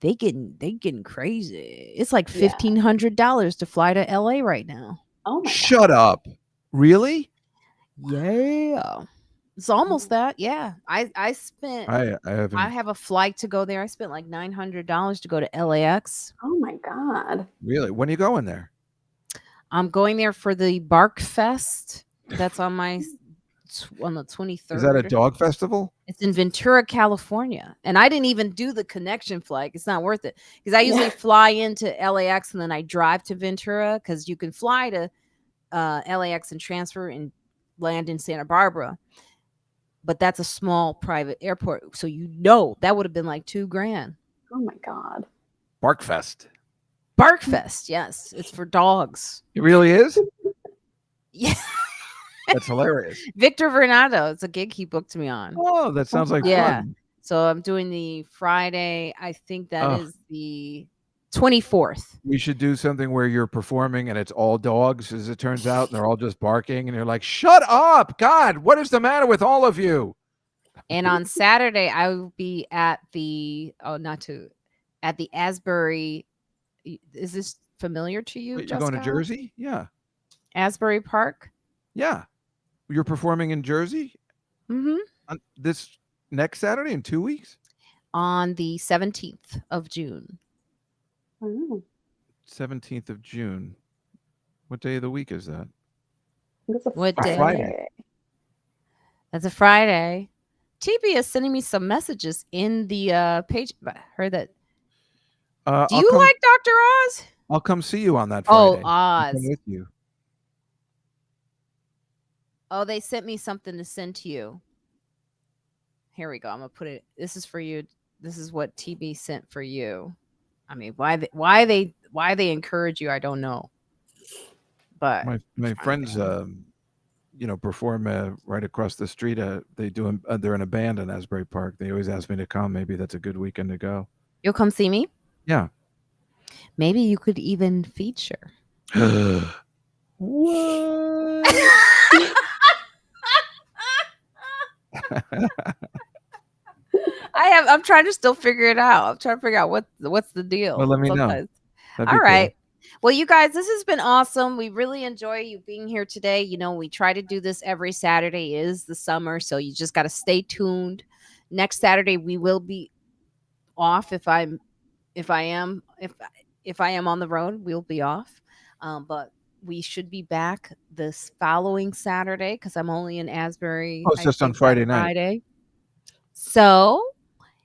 [SPEAKER 1] they getting crazy. It's like
[SPEAKER 2] Yeah.
[SPEAKER 1] $1,500 to fly to LA right now.
[SPEAKER 2] Oh my
[SPEAKER 3] Shut up. Really?
[SPEAKER 1] Yeah, it's almost that. Yeah, I spent.
[SPEAKER 3] I haven't.
[SPEAKER 1] I have a flight to go there. I spent like $900 to go to LAX.
[SPEAKER 2] Oh my God.
[SPEAKER 3] Really? When are you going there?
[SPEAKER 1] I'm going there for the Bark Fest. That's on my on the 23rd.
[SPEAKER 3] Is that a dog festival?
[SPEAKER 1] It's in Ventura, California. And I didn't even do the connection flight. It's not worth it. Because I usually fly into LAX and then I drive to Ventura because you can fly to LAX and transfer and land in Santa Barbara. But that's a small private airport. So that would have been like $2,000.
[SPEAKER 2] Oh my God.
[SPEAKER 3] Barkfest.
[SPEAKER 1] Barkfest, yes. It's for dogs.
[SPEAKER 3] It really is?
[SPEAKER 1] Yeah.
[SPEAKER 3] That's hilarious.
[SPEAKER 1] Victor Vernado. It's a gig he booked me on.
[SPEAKER 3] Oh, that sounds like
[SPEAKER 1] Yeah.
[SPEAKER 3] fun.
[SPEAKER 1] So I'm doing the Friday. I think that is the 24th.
[SPEAKER 3] We should do something where you're performing and it's all dogs, as it turns out, and they're all just barking, and you're like, "Shut up, God! What is the matter with all of you?"
[SPEAKER 1] And on Saturday, I will be at the at the Asbury. Is this familiar to you?
[SPEAKER 3] Wait, you're going to
[SPEAKER 1] Juskow?
[SPEAKER 3] Jersey? Yeah,
[SPEAKER 1] Asbury Park.
[SPEAKER 3] yeah. You're performing in Jersey
[SPEAKER 1] Mm-hmm.
[SPEAKER 3] on this next Saturday in 2 weeks.
[SPEAKER 1] On the 17th of June.
[SPEAKER 2] Oh,
[SPEAKER 3] 17th of June. What day of the week is that?
[SPEAKER 2] it's a
[SPEAKER 1] What day?
[SPEAKER 2] Friday.
[SPEAKER 1] That's a Friday. TB is sending me some messages in the page. I heard that. Do
[SPEAKER 3] I'll
[SPEAKER 1] you
[SPEAKER 3] come.
[SPEAKER 1] like Dr. Oz?
[SPEAKER 3] I'll come see you on that
[SPEAKER 1] Oh,
[SPEAKER 3] Friday. I'll come
[SPEAKER 1] Oz.
[SPEAKER 3] with you.
[SPEAKER 1] Oh, they sent me something to send to you. Here we go. I'm gonna put it. This is for you. This is what TB sent for you. I mean, why they encourage you, I don't know. But
[SPEAKER 3] My friends, perform right across the street. They're in a band in Asbury Park. They always ask me to come. Maybe that's a good weekend to go.
[SPEAKER 1] you'll come see me.
[SPEAKER 3] Yeah.
[SPEAKER 1] Maybe you could even feature.
[SPEAKER 3] What?
[SPEAKER 1] I'm trying to still figure it out. I'm trying to figure out what's the deal.
[SPEAKER 3] Well, let me know.
[SPEAKER 1] Sometimes.
[SPEAKER 3] That'd be
[SPEAKER 1] All right.
[SPEAKER 3] cool.
[SPEAKER 1] Well, you guys, this has been awesome. We really enjoy you being here today. We try to do this every Saturday. It is the summer, so you just got to stay tuned. Next Saturday we will be off if I am on the road, we'll be off. But we should be back this following Saturday because I'm only in Asbury.
[SPEAKER 3] Oh, it's just on Friday night.
[SPEAKER 1] Friday. So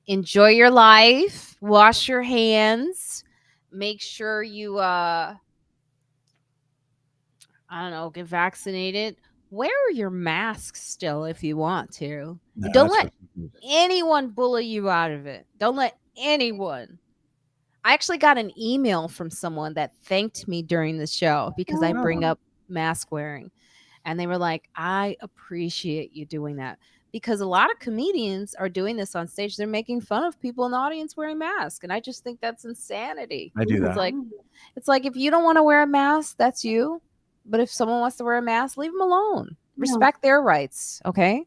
[SPEAKER 1] enjoy your life. Wash your hands. Make sure you get vaccinated. Wear your mask still if you want to.
[SPEAKER 3] No,
[SPEAKER 1] Don't
[SPEAKER 3] that's
[SPEAKER 1] let anyone bully you out of it. Don't let anyone. I actually got an email from someone that thanked me during the show because I bring up mask wearing. And they were like, I appreciate you doing that. Because a lot of comedians are doing this on stage. They're making fun of people in the audience wearing masks. And I just think that's insanity.
[SPEAKER 3] I do that.
[SPEAKER 1] It's like if you don't want to wear a mask, that's you. But if someone wants to wear a mask, leave them alone. Respect their rights. Okay.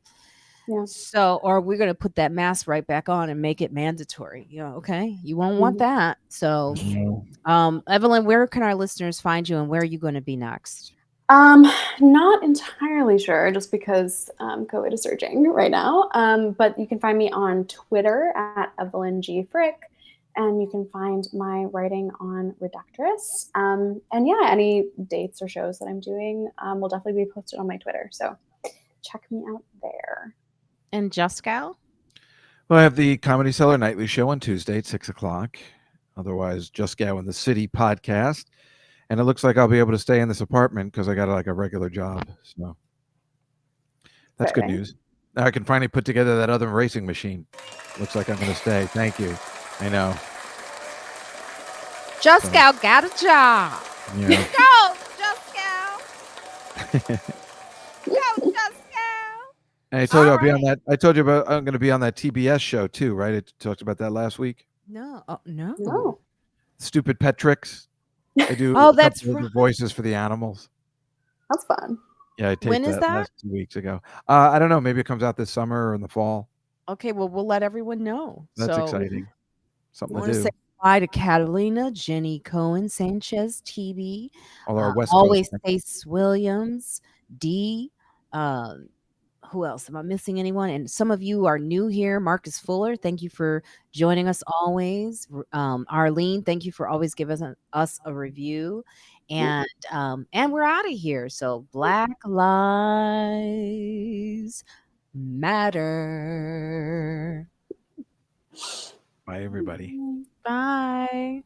[SPEAKER 2] Yeah.
[SPEAKER 1] So, or we're going to put that mask right back on and make it mandatory. Okay. You won't want that. So, Evelyn, where can our listeners find you and where are you going to be next?
[SPEAKER 2] Not entirely sure, just because COVID is surging right now. But you can find me on Twitter at Evelyn G. Frick, and you can find my writing on Reductress. And any dates or shows that I'm doing will definitely be posted on my Twitter. So check me out there.
[SPEAKER 1] And Juskow?
[SPEAKER 3] Well, I have the Comedy Cellar Nightly Show on Tuesday at 6:00. Otherwise, Juskow in the City podcast. And it looks like I'll be able to stay in this apartment because I got a regular job. So that's good news. Now I can finally put together that other racing machine. Looks like I'm going to stay. Thank you. I know.
[SPEAKER 1] Juskow got a job.
[SPEAKER 3] Yeah.
[SPEAKER 1] Go, Juskow. Go, Juskow.
[SPEAKER 3] And I told you I'll be on that. I told you about I'm going to be on that TBS show too, right? I talked about that last week.
[SPEAKER 1] No. Oh, no.
[SPEAKER 3] Stupid Pet Tricks. I do.
[SPEAKER 1] That's
[SPEAKER 3] right. The voices for the animals.
[SPEAKER 2] That's fun.
[SPEAKER 3] Yeah, I taped
[SPEAKER 1] when is that?
[SPEAKER 3] Last 2 weeks ago. I don't know. Maybe it comes out this summer or in the fall.
[SPEAKER 1] Okay, well, we'll let everyone know.
[SPEAKER 3] That's exciting. Something to do.
[SPEAKER 1] Say hi to Catalina, Jenny Cohen, Sanchez, TB,
[SPEAKER 3] All our West
[SPEAKER 1] always
[SPEAKER 3] Coast.
[SPEAKER 1] Face Williams, D. Who else? Am I missing anyone? And some of you are new here. Marcus Fuller, thank you for joining us always. Arlene, thank you for always giving us a review. And we're out of here. So Black Lives Matter.
[SPEAKER 3] Bye, everybody.
[SPEAKER 1] Bye.